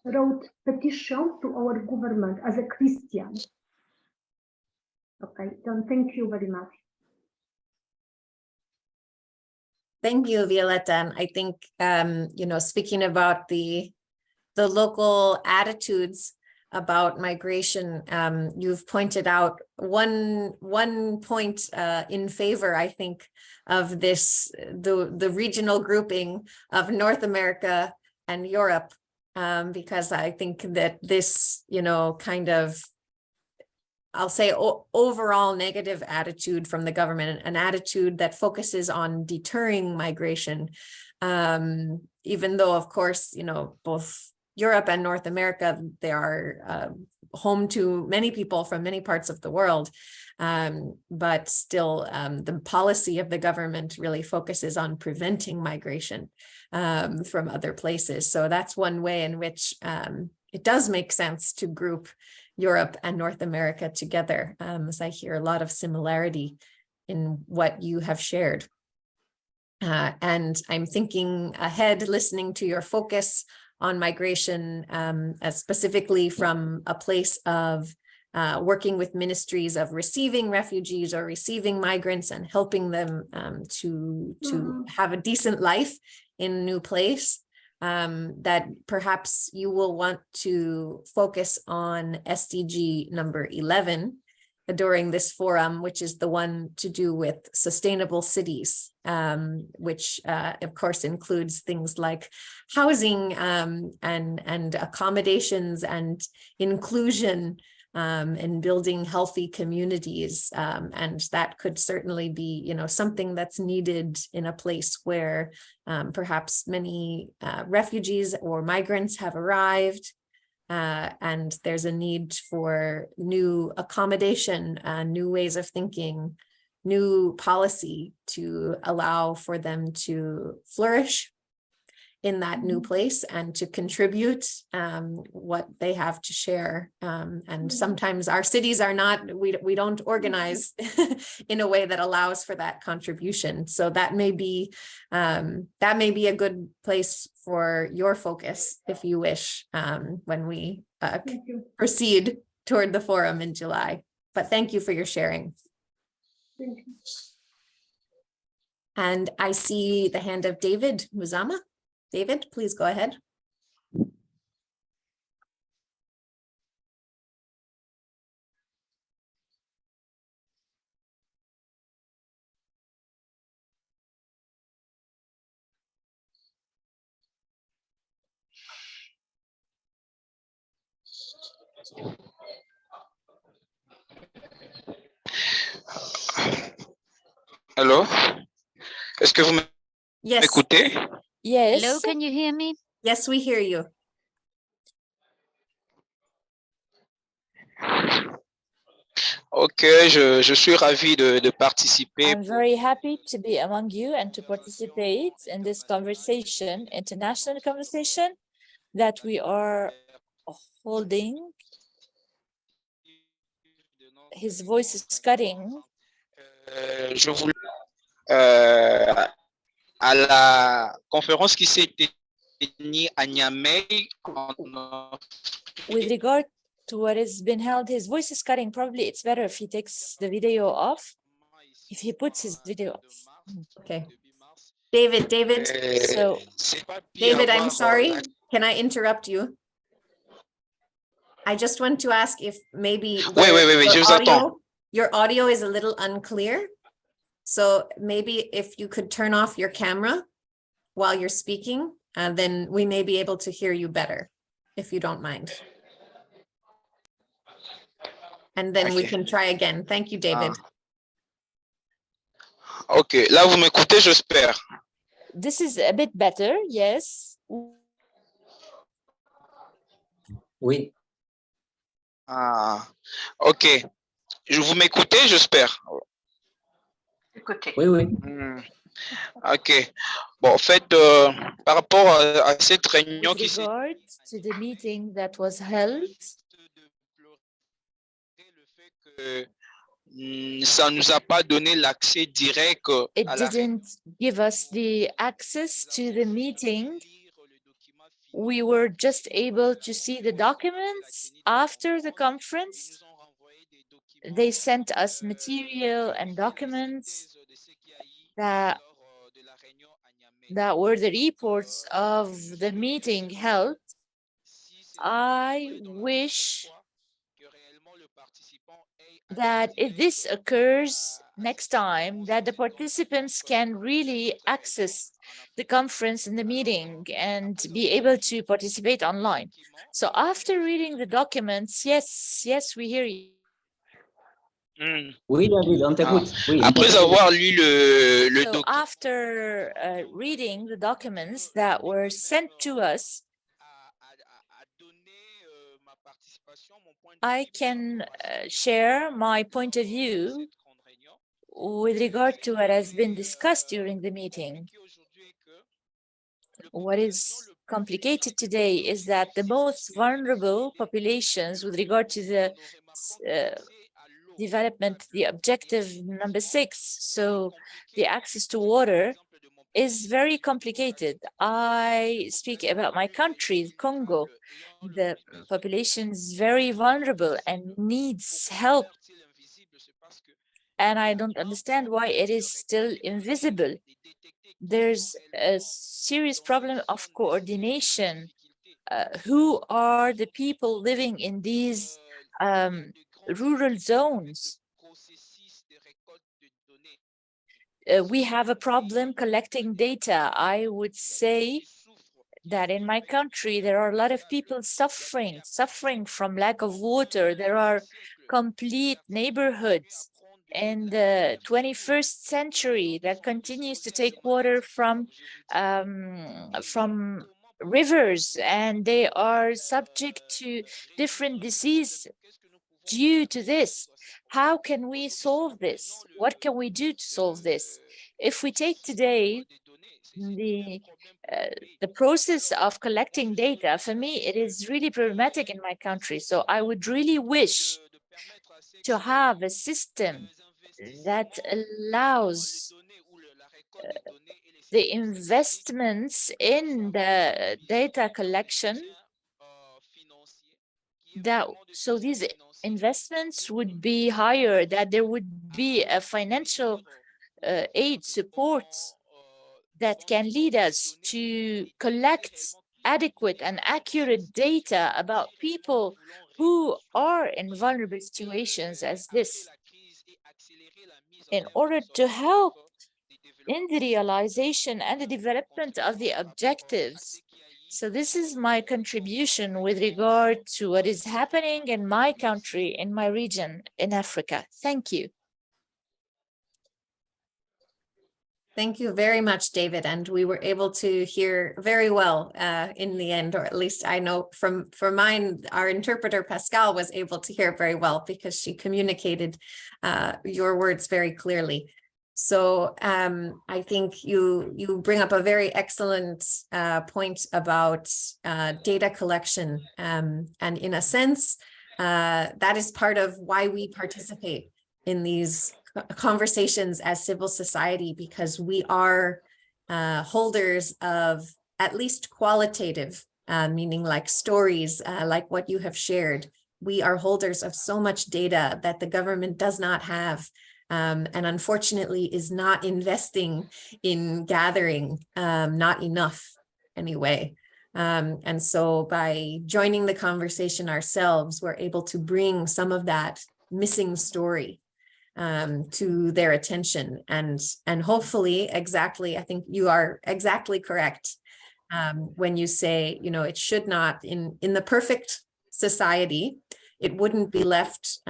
wrote petition to our government as a Christian. Okay, then thank you very much. Thank you, Violetta. And I think, speaking about the local attitudes about migration, you've pointed out one point in favor, I think, of this, the regional grouping of North America and Europe, because I think that this, kind of, I'll say overall negative attitude from the government, an attitude that focuses on deterring migration, even though, of course, both Europe and North America, they are home to many people from many parts of the world, but still the policy of the government really focuses on preventing migration from other places. So that's one way in which it does make sense to group Europe and North America together, as I hear a lot of similarity in what you have shared. And I'm thinking ahead, listening to your focus on migration, specifically from a place of working with ministries of receiving refugees or receiving migrants and helping them to have a decent life in a new place. That perhaps you will want to focus on SDG number 11 during this forum, which is the one to do with sustainable cities, which of course includes things like housing and accommodations and inclusion, and building healthy communities. And that could certainly be, something that's needed in a place where perhaps many refugees or migrants have arrived, and there's a need for new accommodation, new ways of thinking, new policy to allow for them to flourish in that new place and to contribute what they have to share. And sometimes our cities are not, we don't organize in a way that allows for that contribution. So that may be a good place for your focus, if you wish, when we proceed toward the forum in July. But thank you for your sharing. Thank you. And I see the hand of David Muzama. David, please go ahead. Allô? Est-ce que vous Yes. m'écoutez? Yes. Hello, can you hear me? Yes, we hear you. Ok, je suis ravi de participer. I'm very happy to be among you and to participate in this conversation, international conversation that we are holding. His voice is cutting. Je voulais à la conférence qui s'est tenue à Niamey. With regard to what has been held, his voice is cutting. Probably it's better if he takes the video off, if he puts his video off. Okay. David, So, David, I'm sorry. Can I interrupt you? I just want to ask if maybe your audio is a little unclear. So maybe if you could turn off your camera while you're speaking, then we may be able to hear you better, if you don't mind. And then we can try again. Thank you, David. Ok, là vous m'écoutez, j'espère. This is a bit better, yes. Oui. Ah, ok. Vous m'écoutez, j'espère. Oui, oui. Ok. Bon, en fait, par rapport à cette réunion qui s'est... To the meeting that was held, ça nous a pas donné l'accès direct it à la... didn't give us the access to the meeting. We were just able to see the documents after the conference. They sent us material and documents that were the reports of the meeting held. I wish that if this occurs next time, that the participants can really access the conference and the meeting and be able to participate online. So after reading the documents, yes, we hear you. Oui, David, on t'écoute. Oui, après avoir lu le so after reading the documents that were sent to us, I can share my point of view with regard to what has been discussed during the meeting. What is complicated today is that the most vulnerable populations with regard to the development, the objective number 6, so the access to water, is very complicated. I speak about my country, Congo. The population is very vulnerable and needs help. And I don't understand why it is still invisible. There's a serious problem of coordination. Who are the people living in these rural zones? We have a problem collecting data. I would say that in my country, there are a lot of people suffering from lack of water. There are complete neighborhoods in the 21st century that continues to take water from rivers, and they are subject to different diseases due to this. How can we solve this? What can we do to solve this? If we take today the process of collecting data, for me, it is really problematic in my country. So I would really wish to have a system that allows the investments in the data collection, so these investments would be higher, that there would be a financial aid support that can lead us to collect adequate and accurate data about people who are in vulnerable situations as this, in order to help in the realization and the development of the objectives. So this is my contribution with regard to what is happening in my country, in my region, in Africa. Thank you. Thank you very much, David. And we were able to hear very well in the end, or at least I know from mine, our interpreter Pascal was able to hear very well because she communicated your words very clearly. So I think you bring up a very excellent point about data collection. And in a sense, that is part of why we participate in these conversations as civil society, because we are holders of at least qualitative, meaning like stories, like what you have shared. We are holders of so much data that the government does not have, and unfortunately is not investing in gathering, not enough anyway. And so by joining the conversation ourselves, we're able to bring some of that missing story to their attention, and hopefully, exactly, I think you are exactly correct when you say, you know, it should not, in the perfect society, it wouldn't be left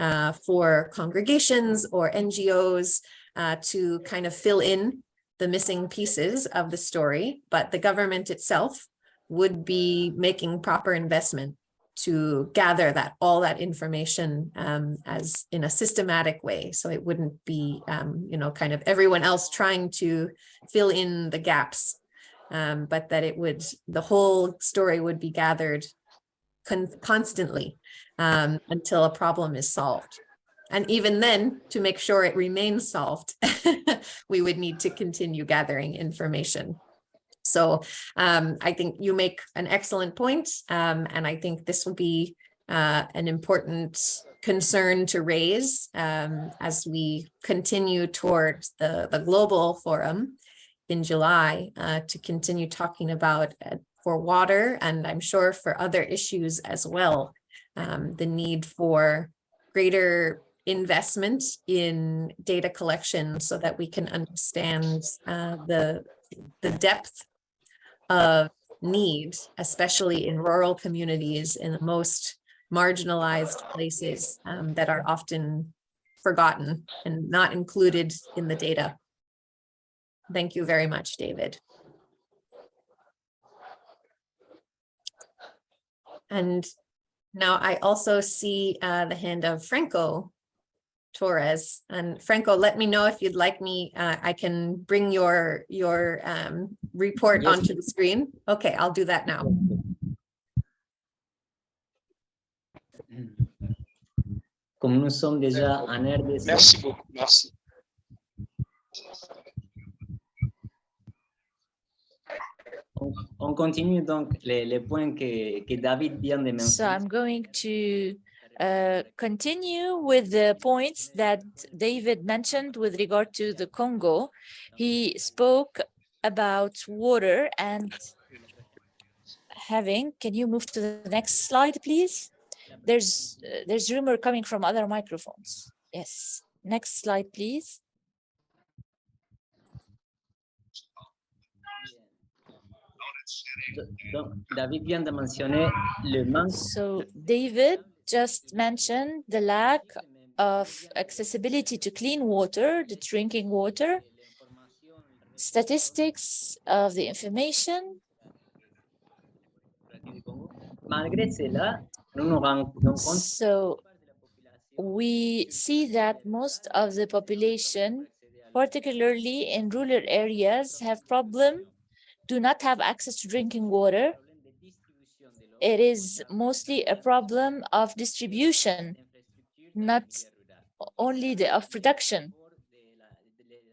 for congregations or NGOs to kind of fill in the missing pieces of the story, but the government itself would be making proper investment to gather all that information as in a systematic way. So it wouldn't be, you know, kind of everyone else trying to fill in the gaps, but that the whole story would be gathered constantly until a problem is solved. And even then, to make sure it remains solved, we would need to continue gathering information. So I think you make an excellent point, and I think this will be an important concern to raise as we continue towards the global forum in July to continue talking about for water, and I'm sure for other issues as well, the need for greater investment in data collection so that we can understand the depth of need, especially in rural communities, in the most marginalized places that are often forgotten and not included in the data. Thank you very much, David. And now I also see the hand of Franco Torres. And Franco, let me know if you'd like me, I can bring your report onto the screen. Okay, I'll do that now. Comme nous sommes déjà en RDC. Merci beaucoup, merci. On continue donc les points que David vient de mentionner. So I'm going to continue with the points that David mentioned with regard to the Congo. He spoke about water and can you move to the next slide, please? There's rumor coming from other microphones. Yes, next slide, please. David vient de mentionner le manque. So David just mentioned the lack of accessibility to clean water, the drinking water, statistics of the information. So we see that most of the population, particularly in rural areas, do not have access to drinking water. It is mostly a problem of distribution, not only of production.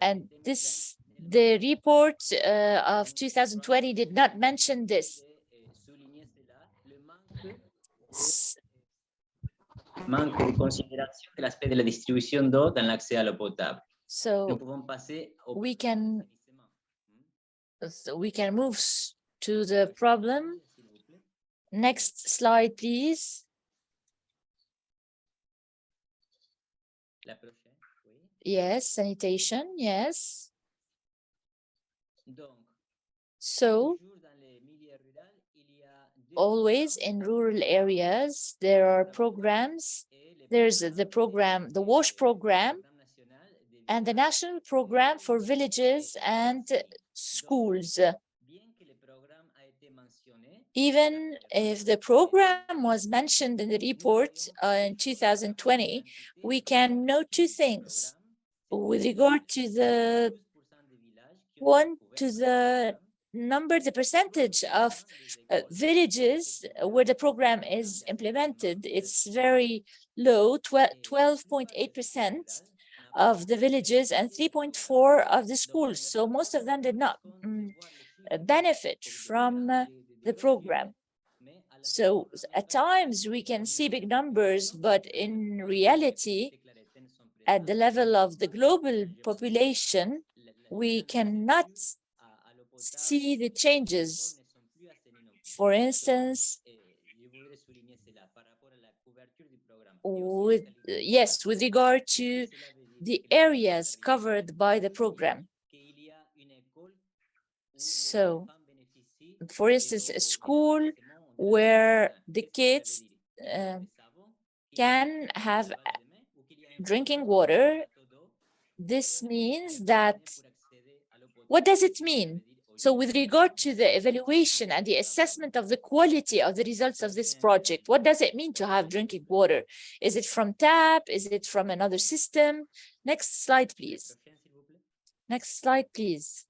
And the report of 2020 did not mention this. Manque de considération de l'aspect de la distribution d'eau dans l'accès à l'eau potable. So we can move to the problem. Next slide, please. Yes, sanitation, yes. So always in rural areas, there are programs. There's the program, the WASH program, and the national program for villages and schools. Even if the program was mentioned in the report in 2020, we can note two things with regard to the the percentage of villages where the program is implemented. It's very low, 12.8%, of the villages and 3.4 of the schools. So most of them did not benefit from the program. So at times we can see big numbers, but in reality, at the level of the global population, we cannot see the changes. For instance, with regard to the areas covered by the program. So, for instance, a school where the kids can have drinking water, this means that, what does it mean? So with regard to the evaluation and the assessment of the quality of the results of this project, what does it mean to have drinking water? Is it from tap? Is it from another system? Next slide, please. Next slide, please.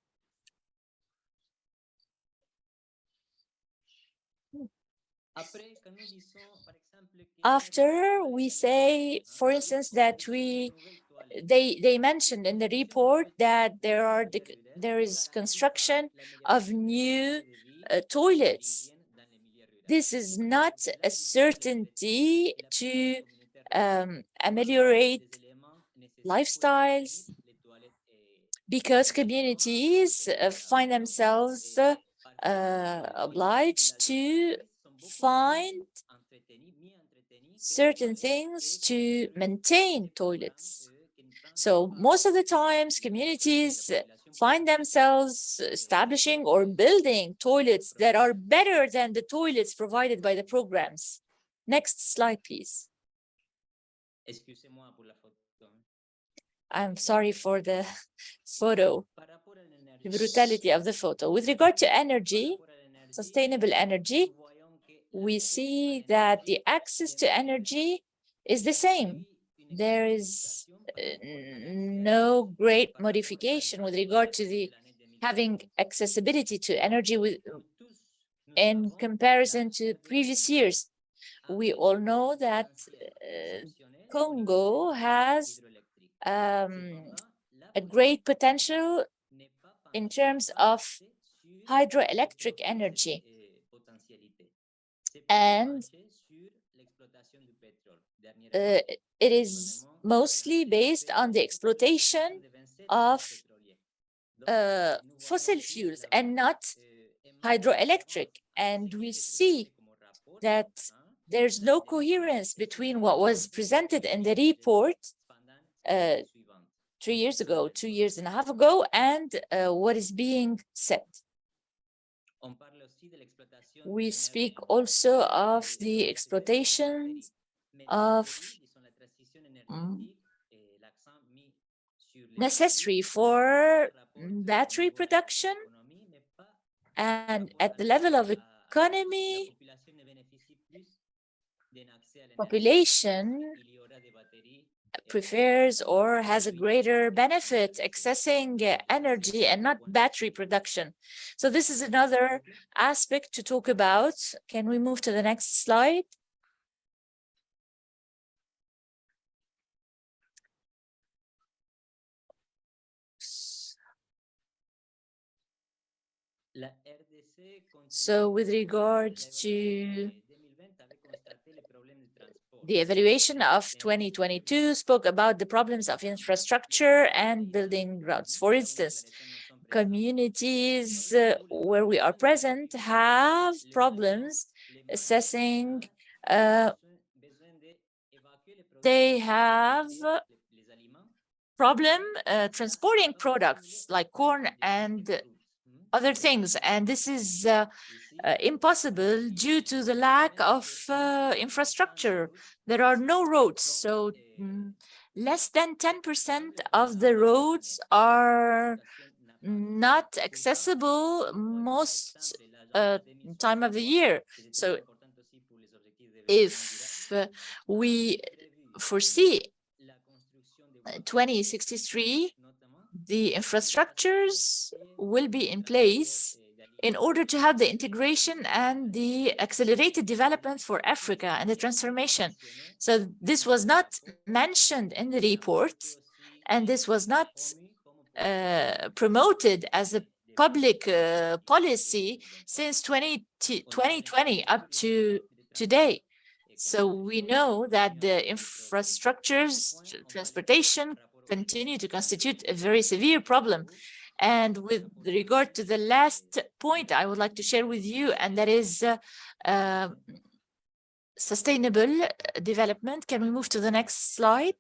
After we say, for instance, that they mentioned in the report that there is construction of new toilets. This is not a certainty to ameliorate lifestyles, because communities find themselves obliged to find certain things to maintain toilets. So most of the times, communities find themselves establishing or building toilets that are better than the toilets provided by the programs. Next slide, please. I'm sorry for the photo, the brutality of the photo. With regard to energy, sustainable energy, we see that the access to energy is the same. There is no great modification with regard to the having accessibility to energy in comparison to previous years. We all know that Congo has a great potential in terms of hydroelectric energy. And it is mostly based on the exploitation of fossil fuels and not hydroelectric. And we see that there's no coherence between what was presented in the report 3 years ago, 2.5 years ago, and what is being said. We speak also of the exploitation of necessary for battery production, and at the level of economy, population prefers or has a greater benefit accessing energy and not battery production. So this is another aspect to talk about. Can we move to the next slide? So with regard to the evaluation of 2022 spoke about the problems of infrastructure and building roads. For instance, communities where we are present have problems assessing, they have problem transporting products like corn and other things, and this is impossible due to the lack of infrastructure. There are no roads, so less than 10% of the roads are not accessible most time of the year. So if we foresee 2063, the infrastructures will be in place in order to have the integration and the accelerated development for Africa and the transformation. So this was not mentioned in the report, And this was not promoted as a public policy since 2020 up to today. So we know that the infrastructures, transportation, continue to constitute a very severe problem. And with regard to the last point I would like to share with you, and that is sustainable development. Can we move to the next slide?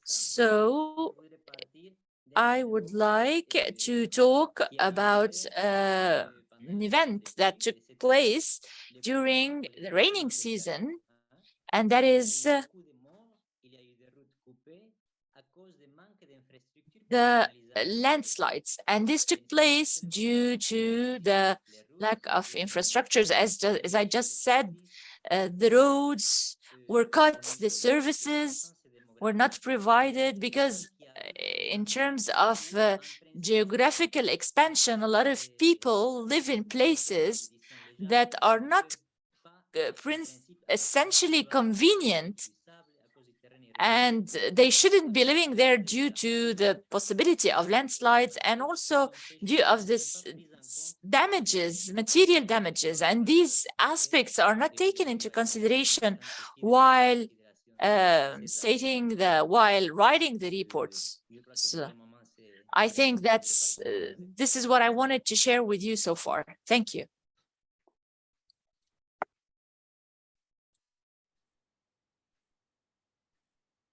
So I would like to talk about an event that took place during the raining season, and that is the landslides. And this took place due to the lack of infrastructures. As I just said, the roads were cut, the services were not provided, because in terms of geographical expansion, a lot of people live in places that are not essentially convenient, and they shouldn't be living there due to the possibility of landslides, and also due of this damages, material damages. And these aspects are not taken into consideration while while writing the reports. So I think that's this is what I wanted to share with you so far. Thank you.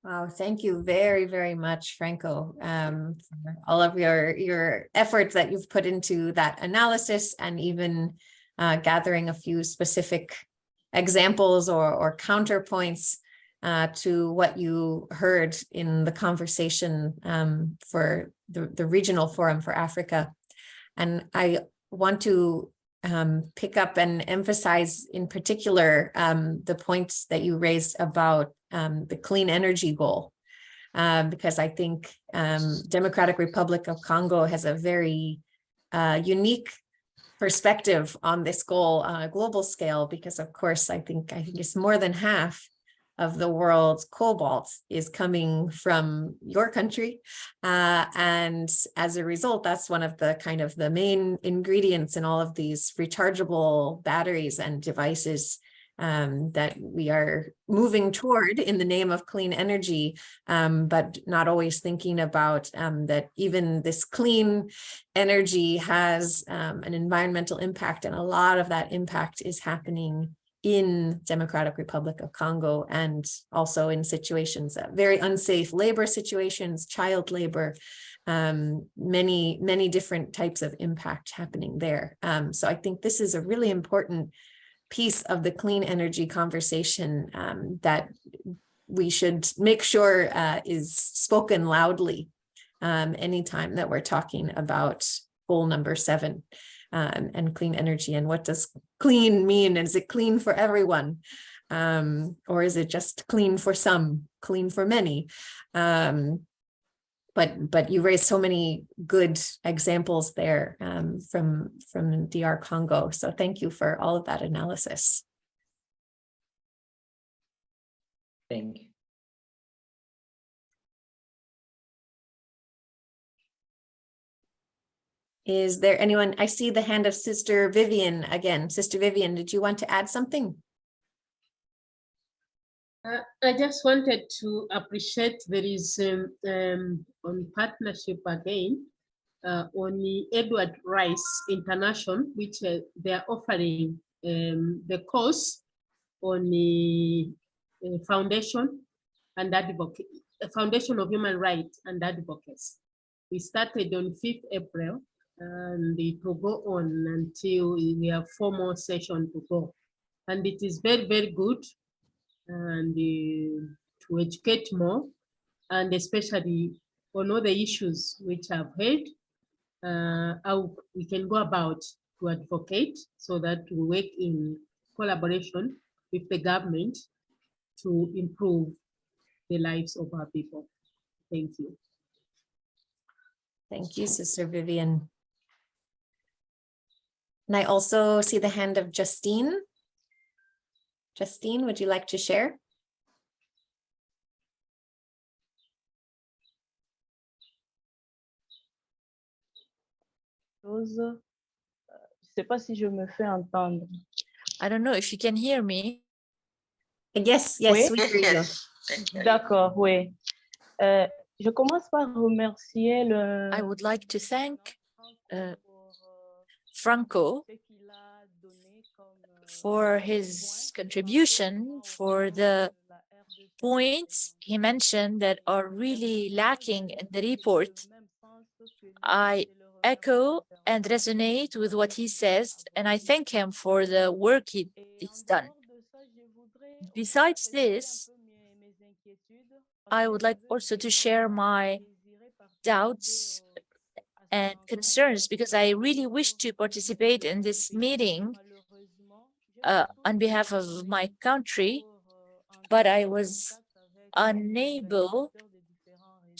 Wow, thank you very, very much, Franco, for all of your efforts that you've put into that analysis, and even gathering a few specific examples or counterpoints to what you heard in the conversation for the Regional Forum for Africa. And I want to pick up and emphasize in particular the points that you raised about the clean energy goal, because I think Democratic Republic of Congo has a very unique perspective on this goal on a global scale, because of course I think it's more than half of the world's cobalt is coming from your country. And as a result, that's one of the kind of the main ingredients in all of these rechargeable batteries and devices that we are moving toward in the name of clean energy, but not always thinking about that even this clean energy has an environmental impact, and a lot of that impact is happening in Democratic Republic of Congo, and also in situations, very unsafe labor situations, child labor, many different types of impact happening there. So I think this is a really important piece of the clean energy conversation that we should make sure is spoken loudly anytime that we're talking about goal number 7 and clean energy. And what does clean mean? Is it clean for everyone? Or is it just clean for some, clean for many? But you raised so many good examples there from DR Congo. So thank you for all of that analysis. Thank you. Is there anyone? I see the hand of Sister Vivian again. Sister Vivian, did you want to add something? I just wanted to appreciate there is on partnership again on the Edward Rice International, which they are offering the course on the foundation and advocacy, foundation of human rights and advocacy. We started on 5th April and it will go on until we have 4 more sessions to go. And it is very, very good, and to educate more, and especially on all the issues which I've heard, how we can go about to advocate, so that we work in collaboration with the government to improve the lives of our people. Thank you. Thank you, Sister Vivian. And I also see the hand of Justine. Justine, would you like to share? Je sais pas si je me fais entendre. I don't know if you can hear me. Yes, Oui? we hear you. D'accord, oui. Je commence par remercier I would like to thank Franco for his contribution, for the points he mentioned that are really lacking in the report. I echo and resonate with what he says, and I thank him for the work he's done. Besides this, I would like also to share my doubts and concerns because I really wish to participate in this meeting on behalf of my country, but I was unable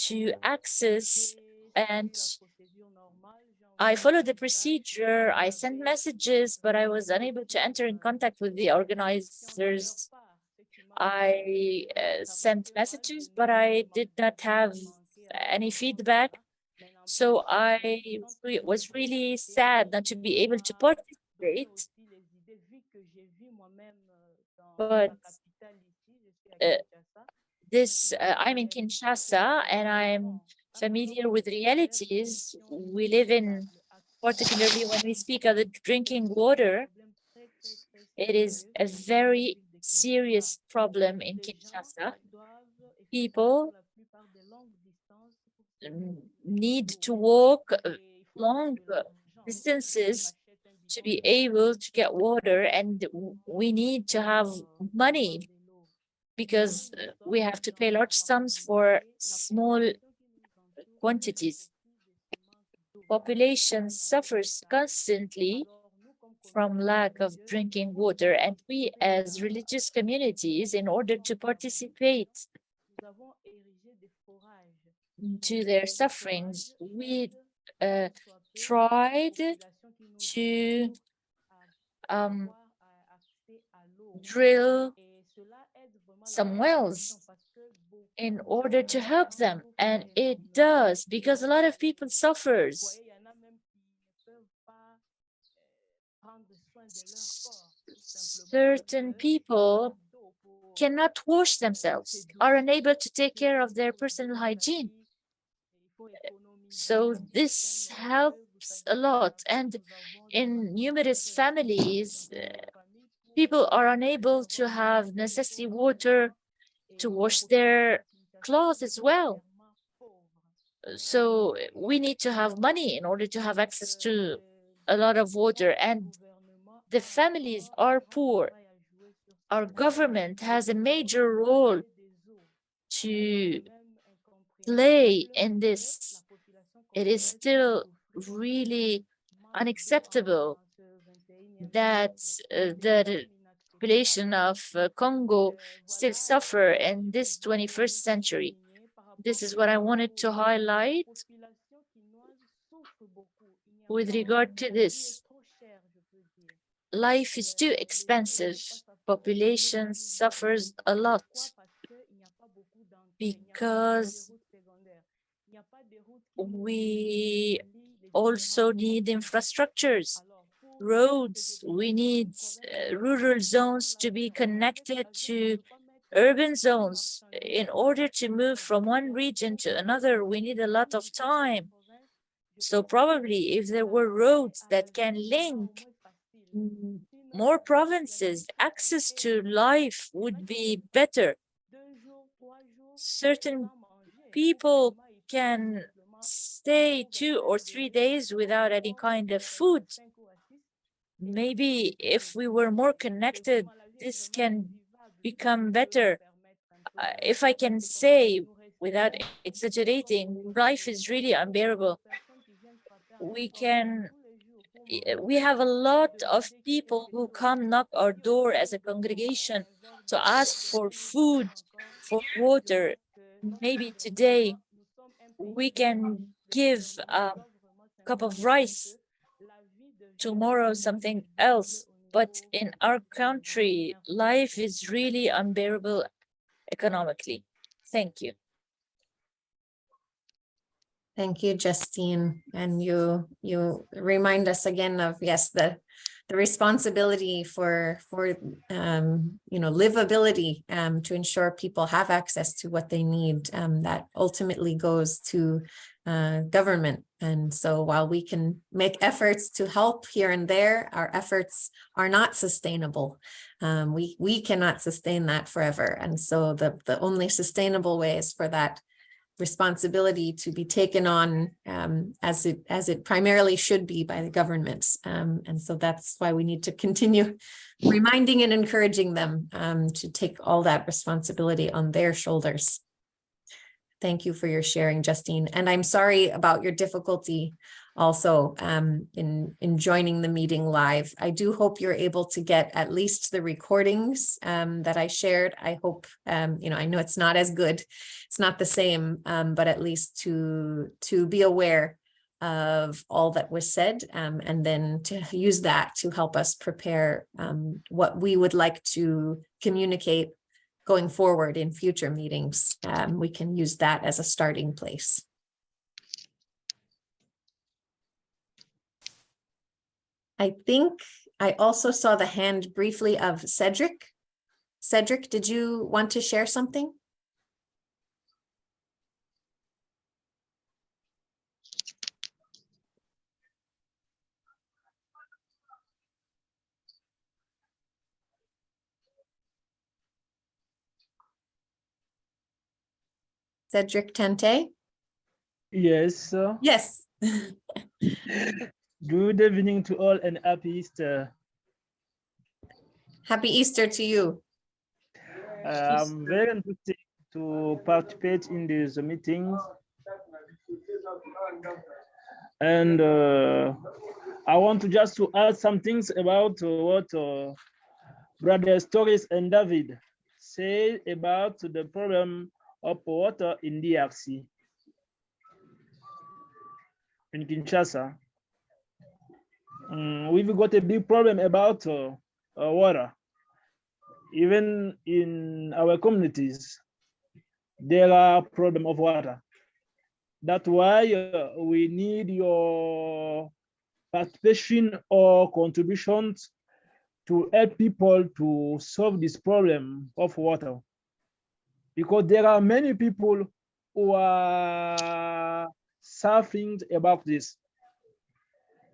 to access, and I followed the procedure. I sent messages, but I was unable to enter in contact with the organizers. I sent messages, but I did not have any feedback. So I was really sad not to be able to participate. But I'm in Kinshasa and I'm familiar with realities we live in, particularly when we speak of the drinking water. It is a very serious problem in Kinshasa. People need to walk long distances to be able to get water, and we need to have money because we have to pay large sums for small quantities. Population suffers constantly from lack of drinking water, and we as religious communities, in order to participate to their sufferings, we tried to drill some wells in order to help them, and it does, because a lot of people suffers. Certain people cannot wash themselves, are unable to take care of their personal hygiene. So this helps a lot, and in numerous families, people are unable to have necessary water to wash their clothes as well. So we need to have money in order to have access to a lot of water, and the families are poor. Our government has a major role to play in this. It is still really unacceptable that the population of Congo still suffer in this 21st century. This is what I wanted to highlight with regard to this. Life is too expensive. Population suffers a lot because we also need infrastructures, roads. We need rural zones to be connected to urban zones. In order to move from one region to another, we need a lot of time. So probably if there were roads that can link more provinces, access to life would be better. Certain people can stay 2 or 3 days without any kind of food. Maybe if we were more connected, this can become better. If I can say without exaggerating, life is really unbearable. We have a lot of people who come knock our door as a congregation to ask for food, for water. Maybe today we can give a cup of rice, tomorrow something else. but in our country, life is really unbearable economically. Thank you. Thank you, Justine. And you remind us again of, yes, the responsibility for livability, to ensure people have access to what they need, that ultimately goes to government. And so while we can make efforts to help here and there, our efforts are not sustainable. We cannot sustain that forever. And so the only sustainable way is for that responsibility to be taken on as it primarily should be by the governments. And so that's why we need to continue reminding and encouraging them to take all that responsibility on their shoulders. Thank you for your sharing, Justine. And I'm sorry about your difficulty also in joining the meeting live. I do hope you're able to get at least the recordings that I shared. I hope, I know it's not as good, it's not the same, but at least to be aware of all that was said, and then to use that to help us prepare what we would like to communicate going forward in future meetings. We can use that as a starting place. I think I also saw the hand briefly of Cedric. Cedric, did you want to share something? Cedric Tente? Yes. Yes. Good evening to all and happy Easter. Happy Easter to you. I'm very interested to participate in these meetings. And I want to just to add some things about what Brothers Torres and David say about the problem of water in DRC, in Kinshasa. We've got a big problem about water. Even in our communities, there are problems of water. That's why we need your participation or contributions to help people to solve this problem of water. Because there are many people who are suffering about this.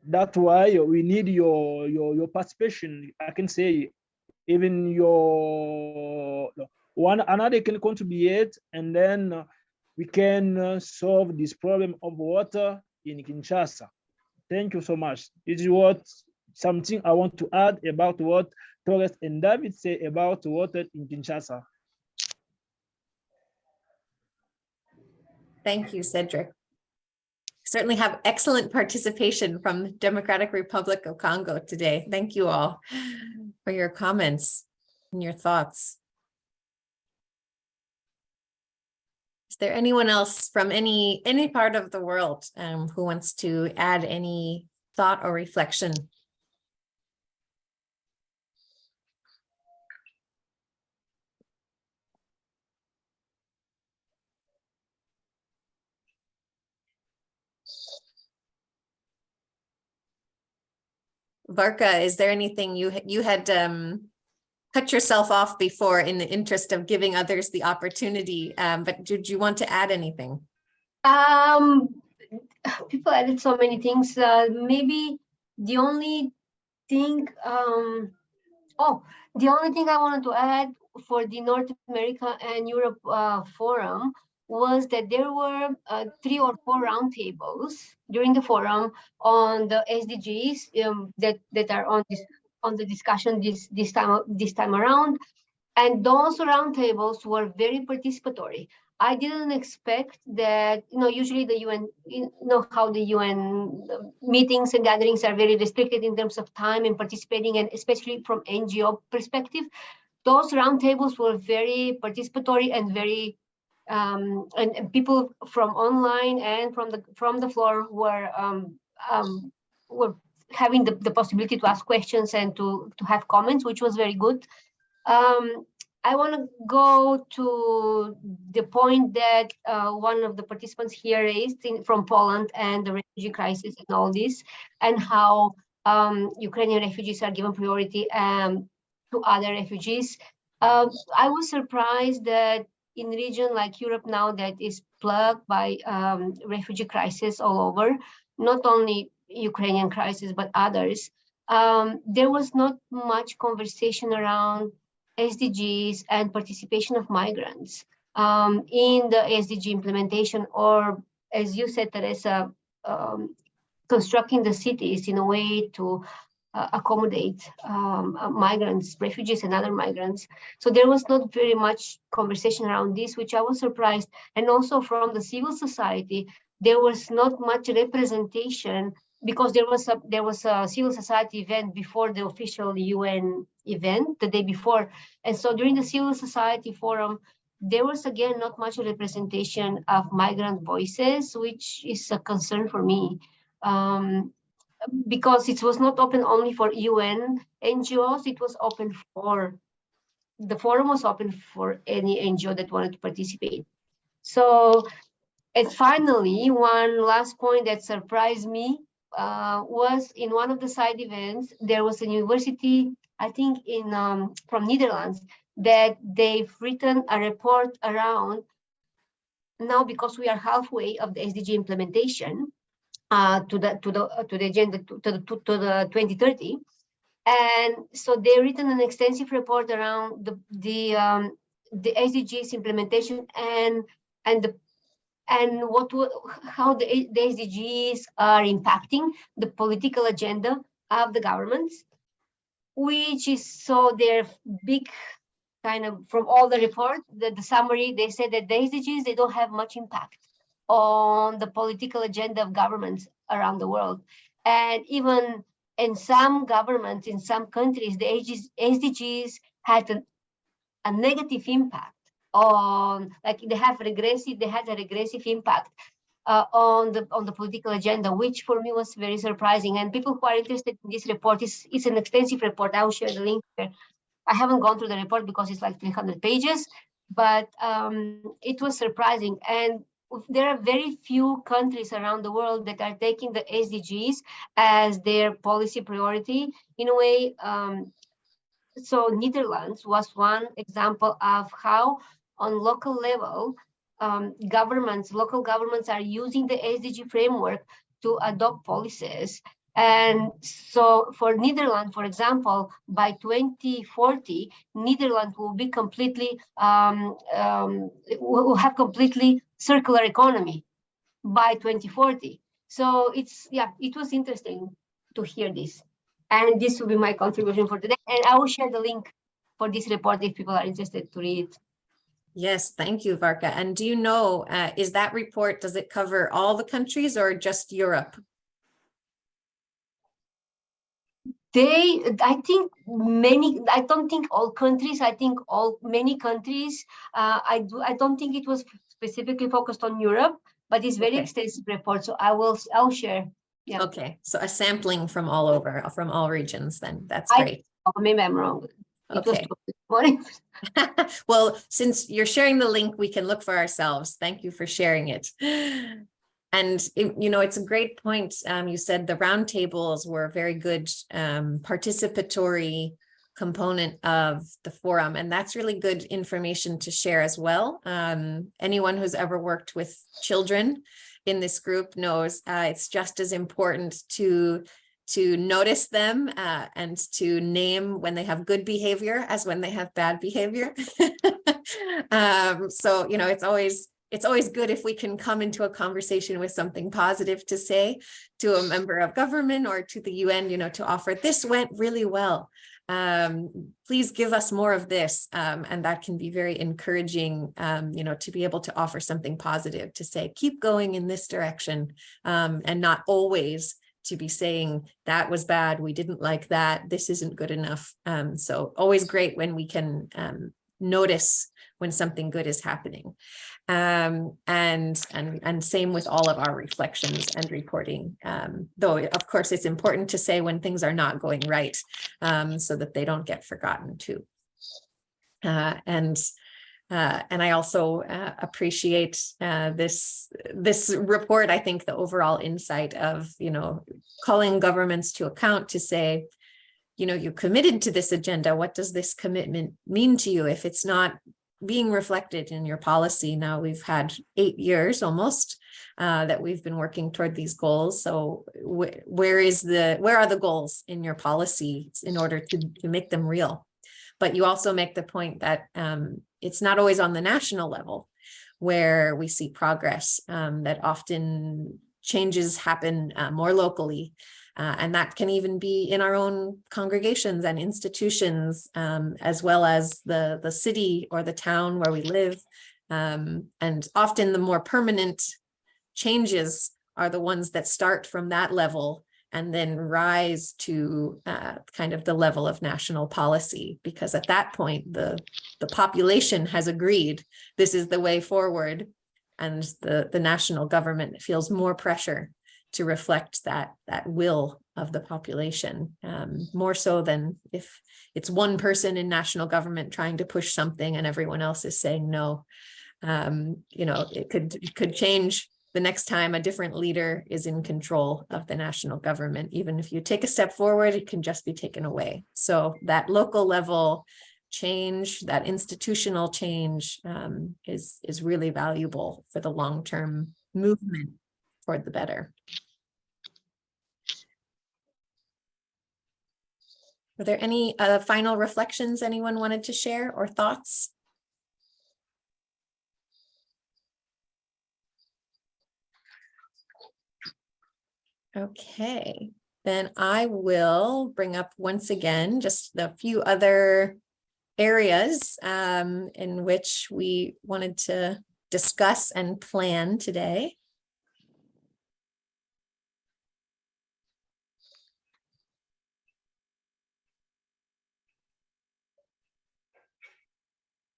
That's why we need your participation. I can say even your one another can contribute, and then we can solve this problem of water in Kinshasa. Thank you so much. This is what something I want to add about what Torres and David say about water in Kinshasa. Thank you, Cedric. Certainly have excellent participation from the Democratic Republic of Congo today. Thank you all for your comments and your thoughts. Is there anyone else from any part of the world who wants to add any thought or reflection? Varka, is there anything you had cut yourself off before in the interest of giving others the opportunity, but did you want to add anything? People added so many things. Maybe the only thing, the only thing I wanted to add for the North America and Europe forum was that there were 3 or 4 roundtables during the forum on the SDGs that are on the discussion this time around, and those roundtables were very participatory. I didn't expect that. Usually the UN, how the UN meetings and gatherings are very restricted in terms of time and participating, and especially from NGO perspective. Those roundtables were very participatory and very and people from online and from the floor were having the possibility to ask questions and to have comments, which was very good. I want to go to the point that one of the participants here raised from Poland and the refugee crisis and all this, and how Ukrainian refugees are given priority to other refugees. I was surprised that in a region like Europe now that is plagued by refugee crisis all over, not only Ukrainian crisis, but others, there was not much conversation around SDGs and participation of migrants in the SDG implementation, or as you said, Teresa, constructing the cities in a way to accommodate migrants, refugees and other migrants. So there was not very much conversation around this, which I was surprised. And also from the civil society, there was not much representation because there was a civil society event before the official UN event the day before. And so during the civil society forum, there was again not much representation of migrant voices, which is a concern for me. Because it was not open only for UN NGOs, it was open for, the forum was open for any NGO that wanted to participate. So, and finally, one last point that surprised me was in one of the side events, there was a university, I think in from Netherlands, that they've written a report around, now because we are halfway of the SDG implementation, to the agenda to the 2030, and so they've written an extensive report around the SDGs implementation and how the SDGs are impacting the political agenda of the governments, which is, so they're big kind of, from all the report, the summary, they said that the SDGs, they don't have much impact on the political agenda of governments around the world. And even in some governments, in some countries, the SDGs had a negative impact on, like they had a regressive impact on the political agenda, which for me was very surprising. And people who are interested in this report, it's an extensive report. I will share the link there. I haven't gone through the report because it's like 300 pages, but it was surprising. And there are very few countries around the world that are taking the SDGs as their policy priority in a way. So Netherlands was one example of how on local level, local governments are using the SDG framework to adopt policies. And so for Netherlands, for example, by 2040, Netherlands will be completely, will have completely circular economy by 2040. So it was interesting to hear this. And this will be my contribution for today. And I will share the link for this report if people are interested to read it. Yes, thank you, Varka. And do you know, is that report, does it cover all the countries or just Europe? I think I don't think all countries, I think many countries. I don't think it was specifically focused on Europe, but it's very extensive report. So I'll share. Yeah. Okay, so a sampling from all over, from all regions then. That's great. Maybe I'm wrong. Okay. Well, since you're sharing the link, we can look for ourselves. Thank you for sharing it. And it's a great point. You said the roundtables were a very good participatory component of the forum, and that's really good information to share as well. Anyone who's ever worked with children in this group knows it's just as important to notice them and to name when they have good behavior as when they have bad behavior. So it's always good if we can come into a conversation with something positive to say to a member of government or to the UN, to offer, this went really well. Please give us more of this. And that can be very encouraging, to be able to offer something positive, to say, keep going in this direction, and not always to be saying that was bad, we didn't like that, this isn't good enough. So always great when we can notice when something good is happening. And same with all of our reflections and reporting. Though, of course, it's important to say when things are not going right, so that they don't get forgotten too. And I also appreciate this report. I think the overall insight of, calling governments to account to say, you committed to this agenda. What does this commitment mean to you? If it's not being reflected in your policy, now we've had 8 years almost that we've been working toward these goals. So where are the goals in your policy in order to make them real? But you also make the point that it's not always on the national level where we see progress, that often changes happen more locally. And that can even be in our own congregations and institutions, as well as the city or the town where we live. And often the more permanent changes are the ones that start from that level and then rise to kind of the level of national policy, because at that point, the population has agreed this is the way forward, and the national government feels more pressure to reflect that will of the population, more so than if it's one person in national government trying to push something and everyone else is saying no. It could change the next time a different leader is in control of the national government. Even if you take a step forward, it can just be taken away. So that local level change, that institutional change, is really valuable for the long-term movement toward the better. Were there any final reflections anyone wanted to share or thoughts? Okay, then I will bring up once again just a few other areas in which we wanted to discuss and plan today.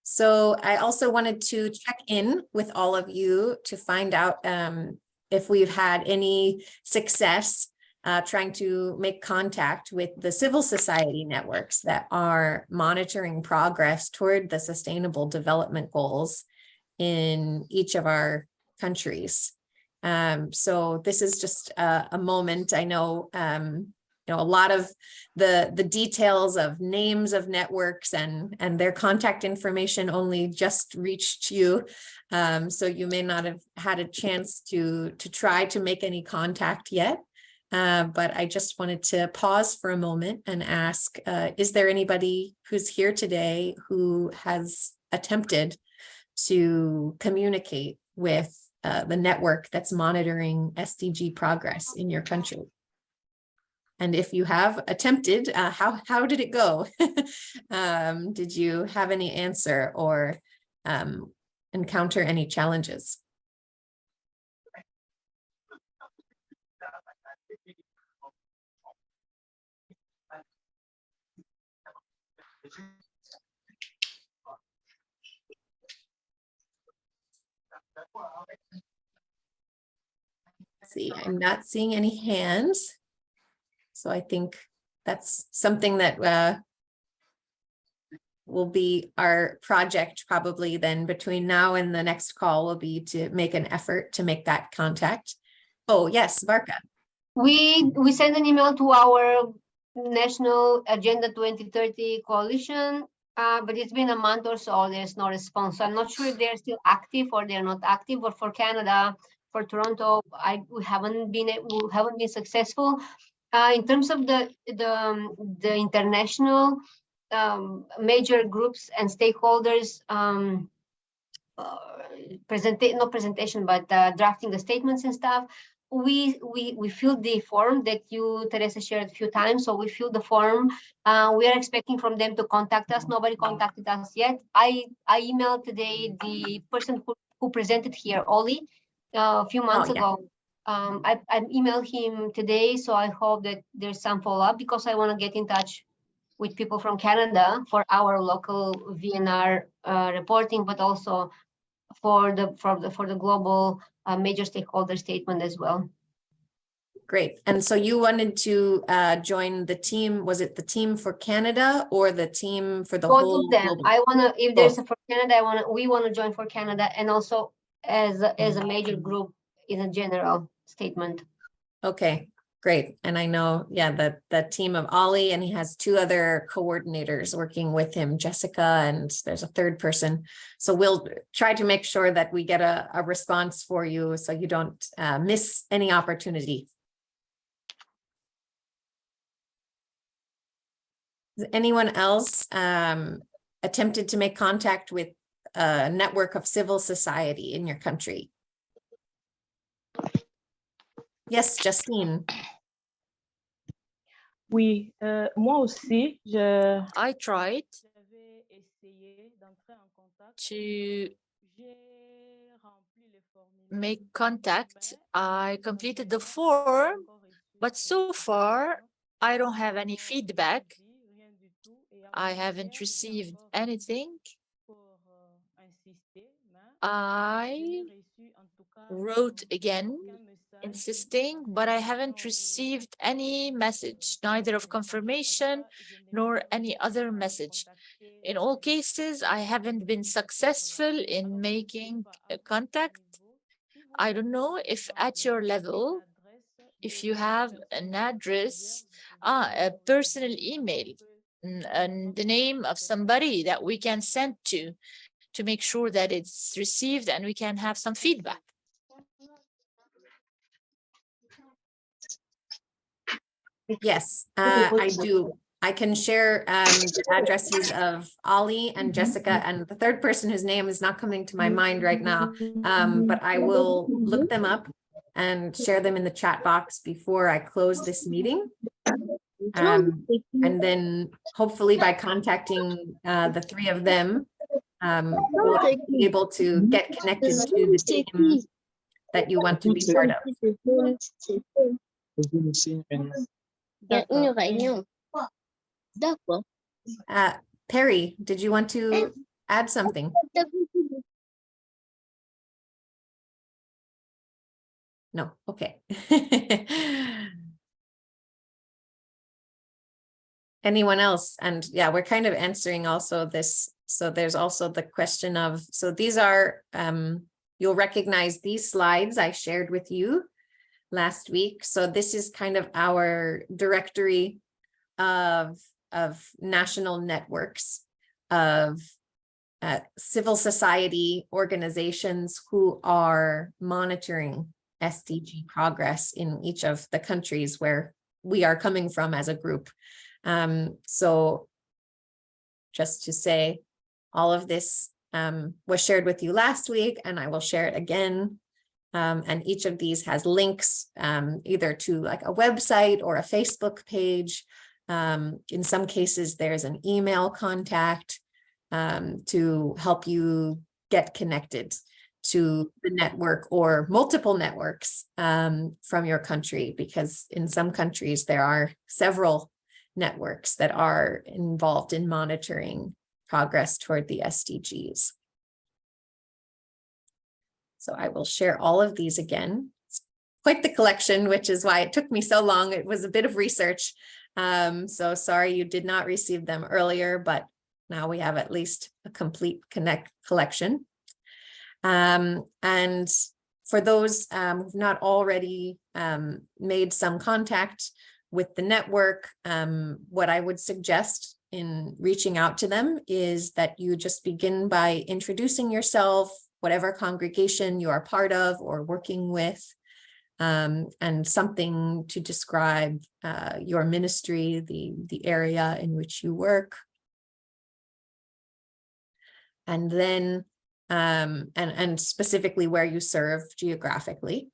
So I also wanted to check in with all of you to find out if we've had any success trying to make contact with the civil society networks that are monitoring progress toward the Sustainable Development Goals in each of our countries. So this is just a moment. I know a lot of the details of names of networks and their contact information only just reached you. So you may not have had a chance to try to make any contact yet. But I just wanted to pause for a moment and ask, is there anybody who's here today who has attempted to communicate with the network that's monitoring SDG progress in your country? And if you have attempted, how did it go? Did you have any answer or encounter any challenges? Let's see, I'm not seeing any hands. So I think that's something that will be our project probably then between now and the next call will be to make an effort to make that contact. Oh, yes, Barca. We sent an email to our National Agenda 2030 coalition, but it's been a month or so, there's no response. So I'm not sure if they're still active or they're not active, but for Canada, for Toronto, we haven't been successful. In terms of the international major groups and stakeholders, drafting the statements and stuff, we filled the form that you, Teresa, shared a few times. So we filled the form. We are expecting from them to contact us. Nobody contacted us yet. I emailed today the person who presented here, Oli, a few months ago. I emailed him today, so I hope that there's some follow-up because I want to get in touch with people from Canada for our local VNR reporting, but also for the global major stakeholder statement as well. Great. And so you wanted to join the team, was it the team for Canada or the team for the Both whole? of them. global? I wanna, if there's Both. a for Canada, we wanna join for Canada, and also as a major group in a general statement. Okay, great. And I know, yeah, the team of Ollie, and he has two other coordinators working with him, Jessica, and there's a third person. So we'll try to make sure that we get a response for you so you don't miss any opportunity. Has anyone else attempted to make contact with a network of civil society in your country? Yes, Justine. Oui, moi aussi, I tried to make contact. I completed the form, but so far I don't have any feedback. I haven't received anything. I wrote again, insisting, but I haven't received any message, neither of confirmation nor any other message. In all cases, I haven't been successful in making a contact. I don't know if at your level, if you have an address, a personal email, and the name of somebody that we can send to make sure that it's received and we can have some feedback. Yes, I do. I can share the addresses of Ollie and Jessica and the third person whose name is not coming to my mind right now, but I will look them up and share them in the chat box before I close this meeting. And then hopefully by contacting the three of them, we'll be able to get connected to the team that you want to be part of. Perry, did you want to add something? No, okay. Anyone else? And yeah, we're kind of answering also this. So there's also the question of, so these are, you'll recognize these slides I shared with you last week. So this is kind of our directory of national networks of civil society organizations who are monitoring SDG progress in each of the countries where we are coming from as a group. So just to say, all of this was shared with you last week, and I will share it again. And each of these has links either to like a website or a Facebook page. In some cases, there's an email contact to help you get connected to the network or multiple networks from your country, because in some countries there are several networks that are involved in monitoring progress toward the SDGs. So I will share all of these again. It's quite the collection, which is why it took me so long. It was a bit of research. So sorry you did not receive them earlier, but now we have at least a complete collection. And for those who've not already made some contact with the network, what I would suggest in reaching out to them is that you just begin by introducing yourself, whatever congregation you are part of or working with, and something to describe your ministry, the area in which you work. And then, and specifically where you serve geographically.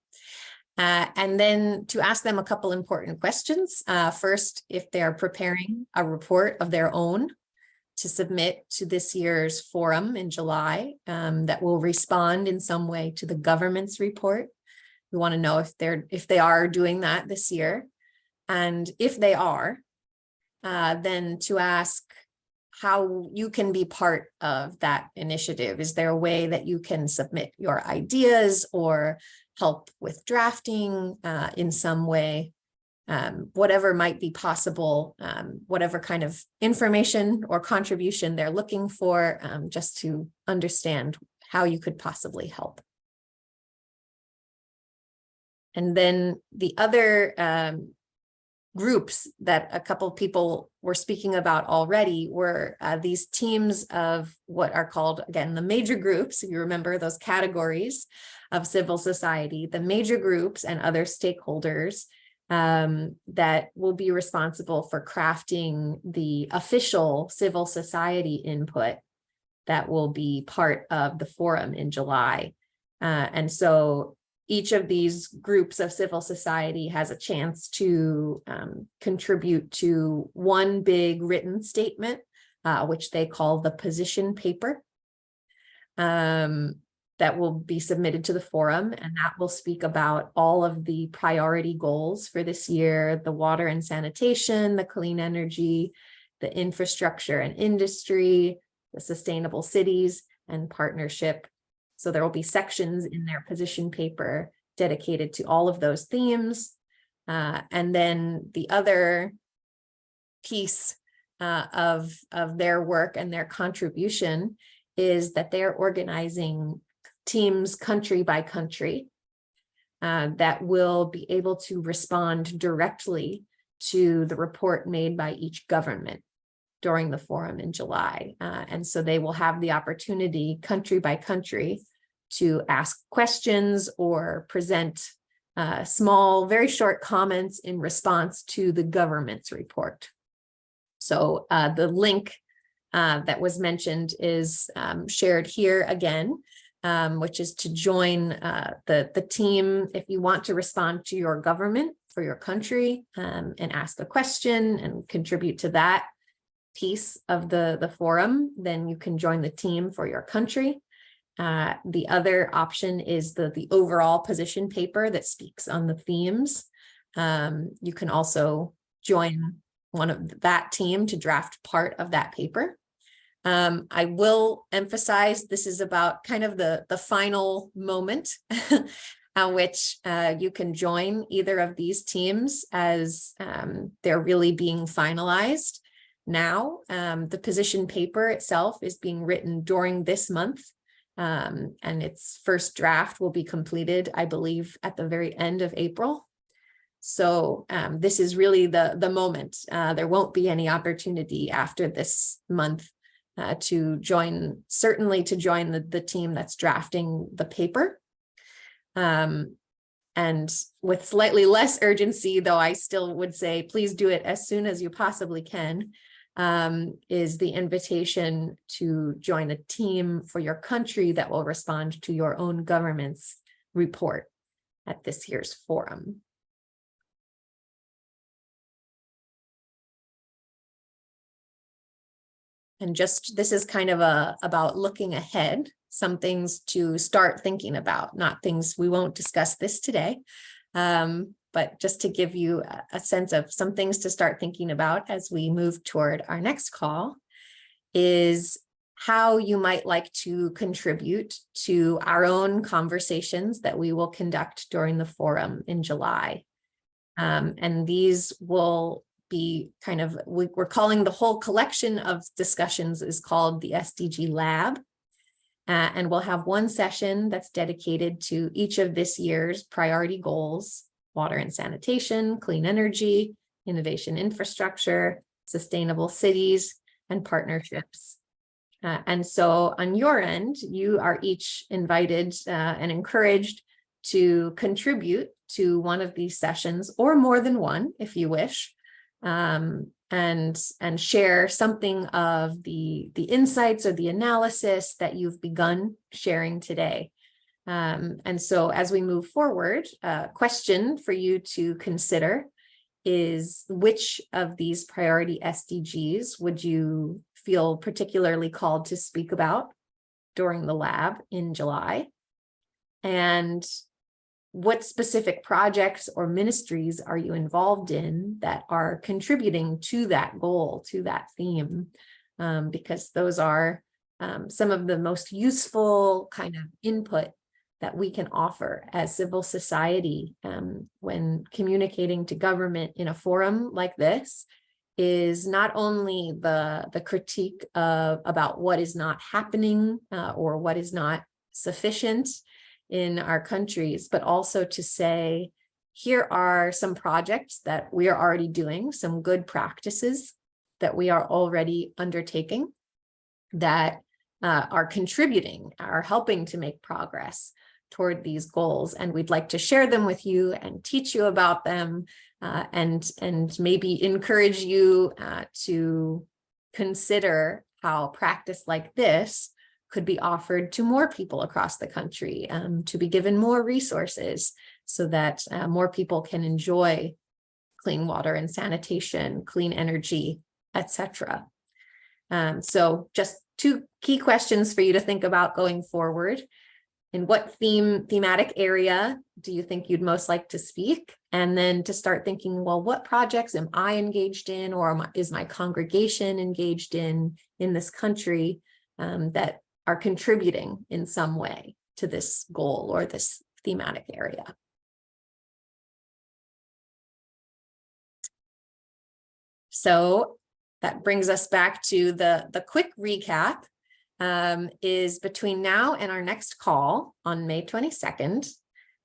And then to ask them a couple important questions. First, if they're preparing a report of their own to submit to this year's forum in July that will respond in some way to the government's report. We want to know if they are doing that this year. And if they are, then to ask how you can be part of that initiative. Is there a way that you can submit your ideas or help with drafting in some way? Whatever might be possible, whatever kind of information or contribution they're looking for, just to understand how you could possibly help. And then the other groups that a couple of people were speaking about already were these teams of what are called, again, the major groups. If you remember those categories of civil society, the major groups and other stakeholders that will be responsible for crafting the official civil society input that will be part of the forum in July. And so each of these groups of civil society has a chance to contribute to one big written statement, which they call the position paper, that will be submitted to the forum, and that will speak about all of the priority goals for this year: the water and sanitation, the clean energy, the infrastructure and industry, the sustainable cities, and partnership. So there will be sections in their position paper dedicated to all of those themes. And then the other piece of their work and their contribution is that they're organizing teams country by country that will be able to respond directly to the report made by each government during the forum in July. And so they will have the opportunity, country by country, to ask questions or present small, very short comments in response to the government's report. So the link that was mentioned is shared here again, which is to join the team if you want to respond to your government for your country and ask a question and contribute to that piece of the forum. Then you can join the team for your country. The other option is the overall position paper that speaks on the themes. You can also join one of that team to draft part of that paper. I will emphasize this is about kind of the final moment at which you can join either of these teams as they're really being finalized now. The position paper itself is being written during this month, and its first draft will be completed, I believe, at the very end of April. So this is really the moment. There won't be any opportunity after this month to join, certainly to join the team that's drafting the paper. And with slightly less urgency, though I still would say, please do it as soon as you possibly can, is the invitation to join a team for your country that will respond to your own government's report at this year's forum. And just, this is kind of about looking ahead, some things to start thinking about, not things, we won't discuss this today, but just to give you a sense of some things to start thinking about as we move toward our next call is how you might like to contribute to our own conversations that we will conduct during the forum in July. And these will be kind of, we're calling the whole collection of discussions is called the SDG Lab. And we'll have one session that's dedicated to each of this year's priority goals: water and sanitation, clean energy, innovation infrastructure, sustainable cities, and partnerships. And so on your end, you are each invited and encouraged to contribute to one of these sessions, or more than one if you wish. And share something of the insights or the analysis that you've begun sharing today. And so as we move forward, a question for you to consider is, which of these priority SDGs would you feel particularly called to speak about during the lab in July? And what specific projects or ministries are you involved in that are contributing to that goal, to that theme? because those are some of the most useful kind of input that we can offer as civil society when communicating to government in a forum like this, is not only the critique about what is not happening or what is not sufficient in our countries, but also to say, here are some projects that we are already doing, some good practices that we are already undertaking that are contributing, are helping to make progress toward these goals. And we'd like to share them with you and teach you about them and maybe encourage you to consider how practice like this could be offered to more people across the country, to be given more resources so that more people can enjoy clean water and sanitation, clean energy, etc. So just two key questions for you to think about going forward. In what thematic area do you think you'd most like to speak? And then to start thinking, well, what projects am I engaged in, or is my congregation engaged in this country that are contributing in some way to this goal or this thematic area? So that brings us back to the quick recap. Is between now and our next call on May 22nd.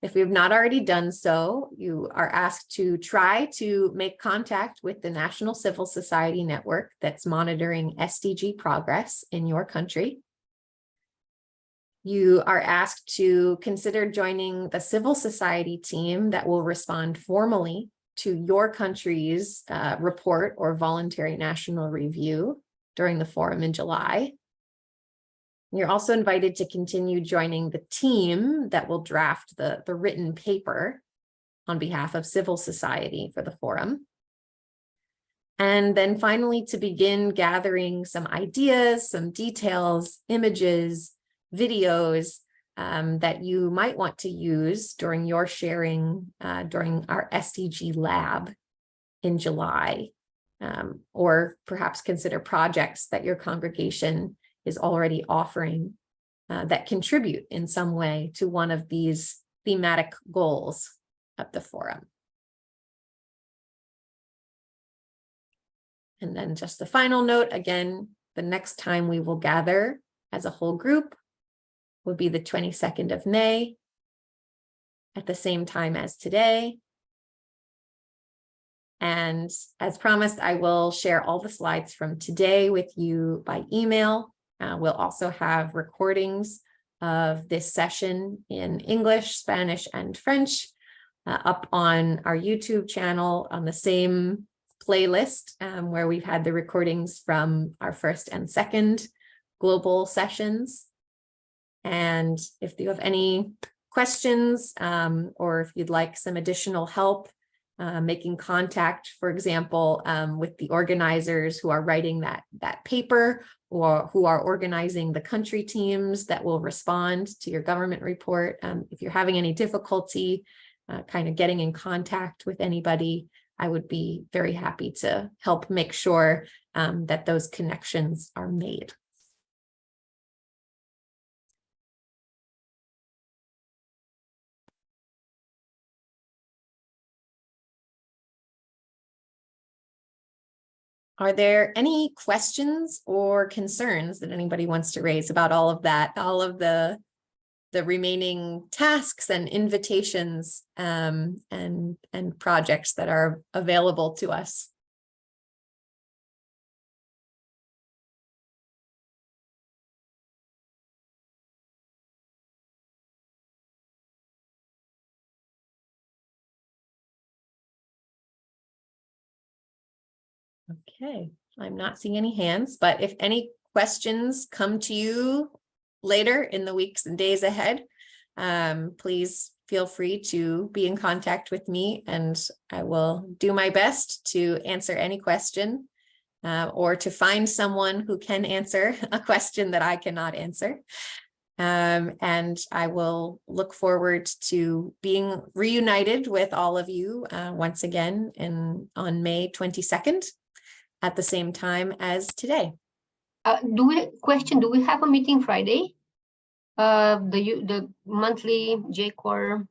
If we have not already done so, you are asked to try to make contact with the National Civil Society Network that's monitoring SDG progress in your country. You are asked to consider joining the civil society team that will respond formally to your country's report or voluntary national review during the forum in July. You're also invited to continue joining the team that will draft the written paper on behalf of civil society for the forum. And then finally, to begin gathering some ideas, some details, images, videos that you might want to use during your sharing during our SDG Lab in July, or perhaps consider projects that your congregation is already offering that contribute in some way to one of these thematic goals of the forum. And then just the final note, again, the next time we will gather as a whole group will be the 22nd of May at the same time as today. And as promised, I will share all the slides from today with you by email. We'll also have recordings of this session in English, Spanish, and French up on our YouTube channel on the same playlist where we've had the recordings from our first and second global sessions. And if you have any questions or if you'd like some additional help making contact, for example, with the organizers who are writing that paper, or who are organizing the country teams that will respond to your government report. If you're having any difficulty kind of getting in contact with anybody, I would be very happy to help make sure that those connections are made. Are there any questions or concerns that anybody wants to raise about all of that, all of the remaining tasks and invitations and projects that are available to us? Okay, I'm not seeing any hands, but if any questions come to you later in the weeks and days ahead, please feel free to be in contact with me, and I will do my best to answer any question or to find someone who can answer a question that I cannot answer. And I will look forward to being reunited with all of you once again on May 22nd. At the same time as today. Do we have a meeting Friday? The monthly JCoR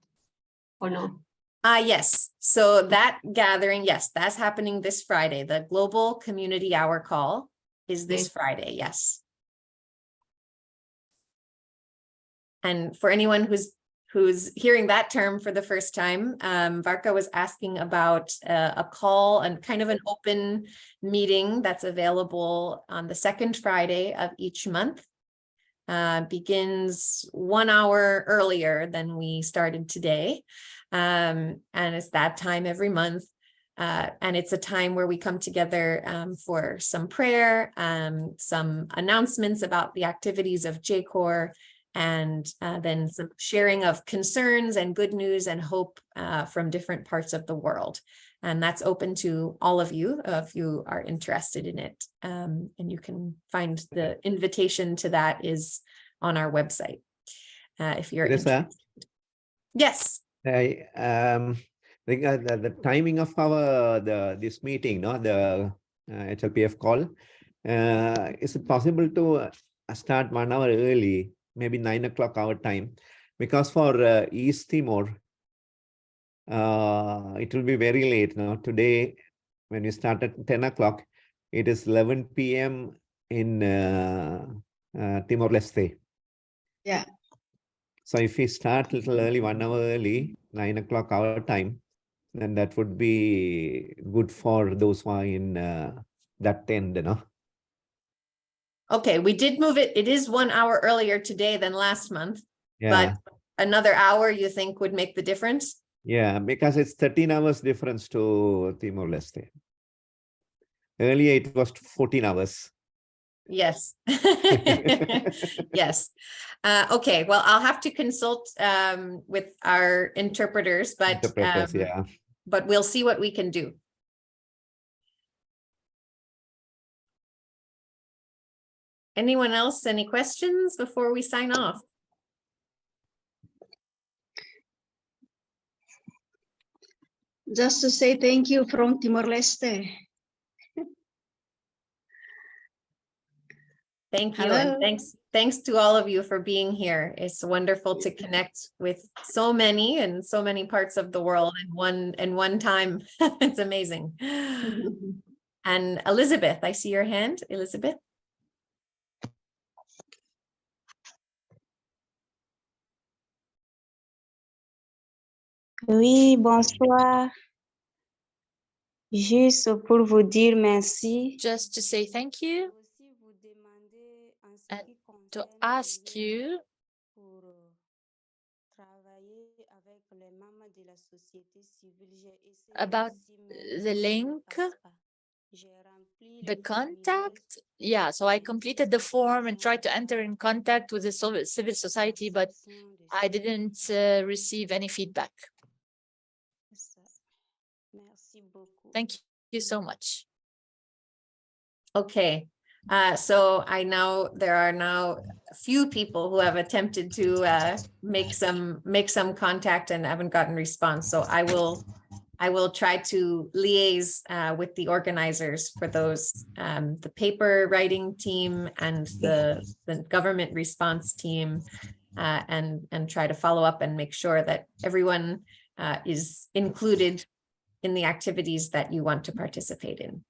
or no? Yes, so that gathering, yes, that's happening this Friday. The Global Community Hour call is this Friday, yes. And for anyone who's hearing that term for the first time, Varka was asking about a call and kind of an open meeting that's available on the second Friday of each month. Begins 1 hour earlier than we started today. And it's that time every month. And it's a time where we come together for some prayer, some announcements about the activities of JCoR, and then some sharing of concerns and good news and hope from different parts of the world. And that's open to all of you if you are interested in it. And you can find the invitation to that is on our website. If you're interested. Yes. The timing of our this meeting, no, the HLPF call, is it possible to start 1 hour early, maybe 9 o'clock our time? Because for East Timor, it will be very late. No, today when we start at 10 o'clock, it is 11 p.m. in Timor-Leste. Yeah. So if we start a little early, 1 hour early, 9 o'clock our time, then that would be good for those who are in that end, you know. Okay, we did move it. It is 1 hour earlier today than last month, Yeah. but another hour you think would make the difference? Yeah, because it's 13 hours difference to Timor-Leste. Earlier it was 14 hours. Yes. Yes. Okay, well, I'll have to consult with our interpreters, but yeah. but we'll see what we can do. Anyone else, any questions before we sign off? Just to say thank you from Timor-Leste. Thank you. Hello. And thanks to all of you for being here. It's wonderful to connect with so many and so many parts of the world in one time. It's amazing. And Elizabeth, I see your hand, Elizabeth. Oui, bonsoir. Juste pour vous dire merci. Just to say thank you and to ask you about the link, the contact. Yeah, so I completed the form and tried to enter in contact with the civil society, but I didn't receive any feedback. Thank you so much. Okay, so I know there are now a few people who have attempted to make some contact and haven't gotten response. So I will try to liaise with the organizers for those, the paper writing team and the government response team, and try to follow up and make sure that everyone is included in the activities that you want to participate in.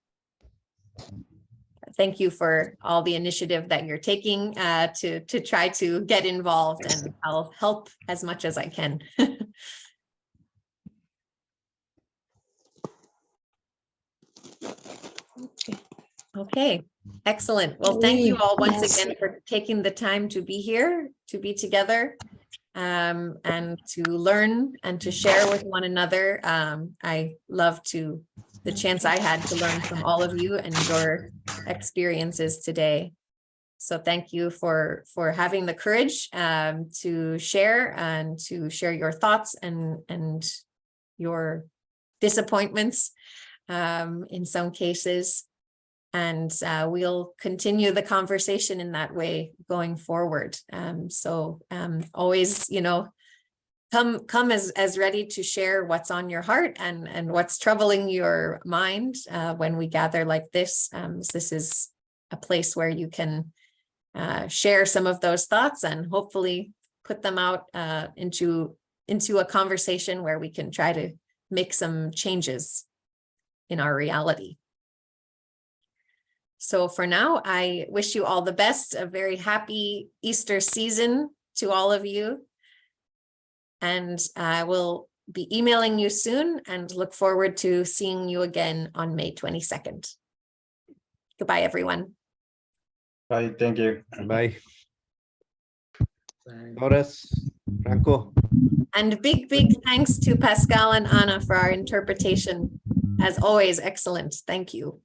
Thank you for all the initiative that you're taking to try to get involved, and I'll help as much as I can. Okay, excellent. Well, thank you all once again for taking the time to be here, to be together, and to learn and to share with one another. I love the chance I had to learn from all of you and your experiences today. So thank you for having the courage to share and to share your thoughts and your disappointments in some cases. And we'll continue the conversation in that way going forward. Always, come as ready to share what's on your heart and what's troubling your mind when we gather like this. This is a place where you can share some of those thoughts and hopefully put them out into a conversation where we can try to make some changes in our reality. So for now, I wish you all the best, a very happy Easter season to all of you. And I will be emailing you soon and look forward to seeing you again on May 22nd. Goodbye, everyone. Bye, thank you. Bye. Doris, Franco. And big thanks to Pascal and Anna for our interpretation. As always, excellent. Thank you.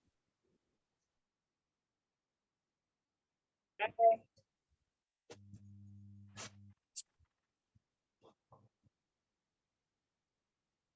Bye.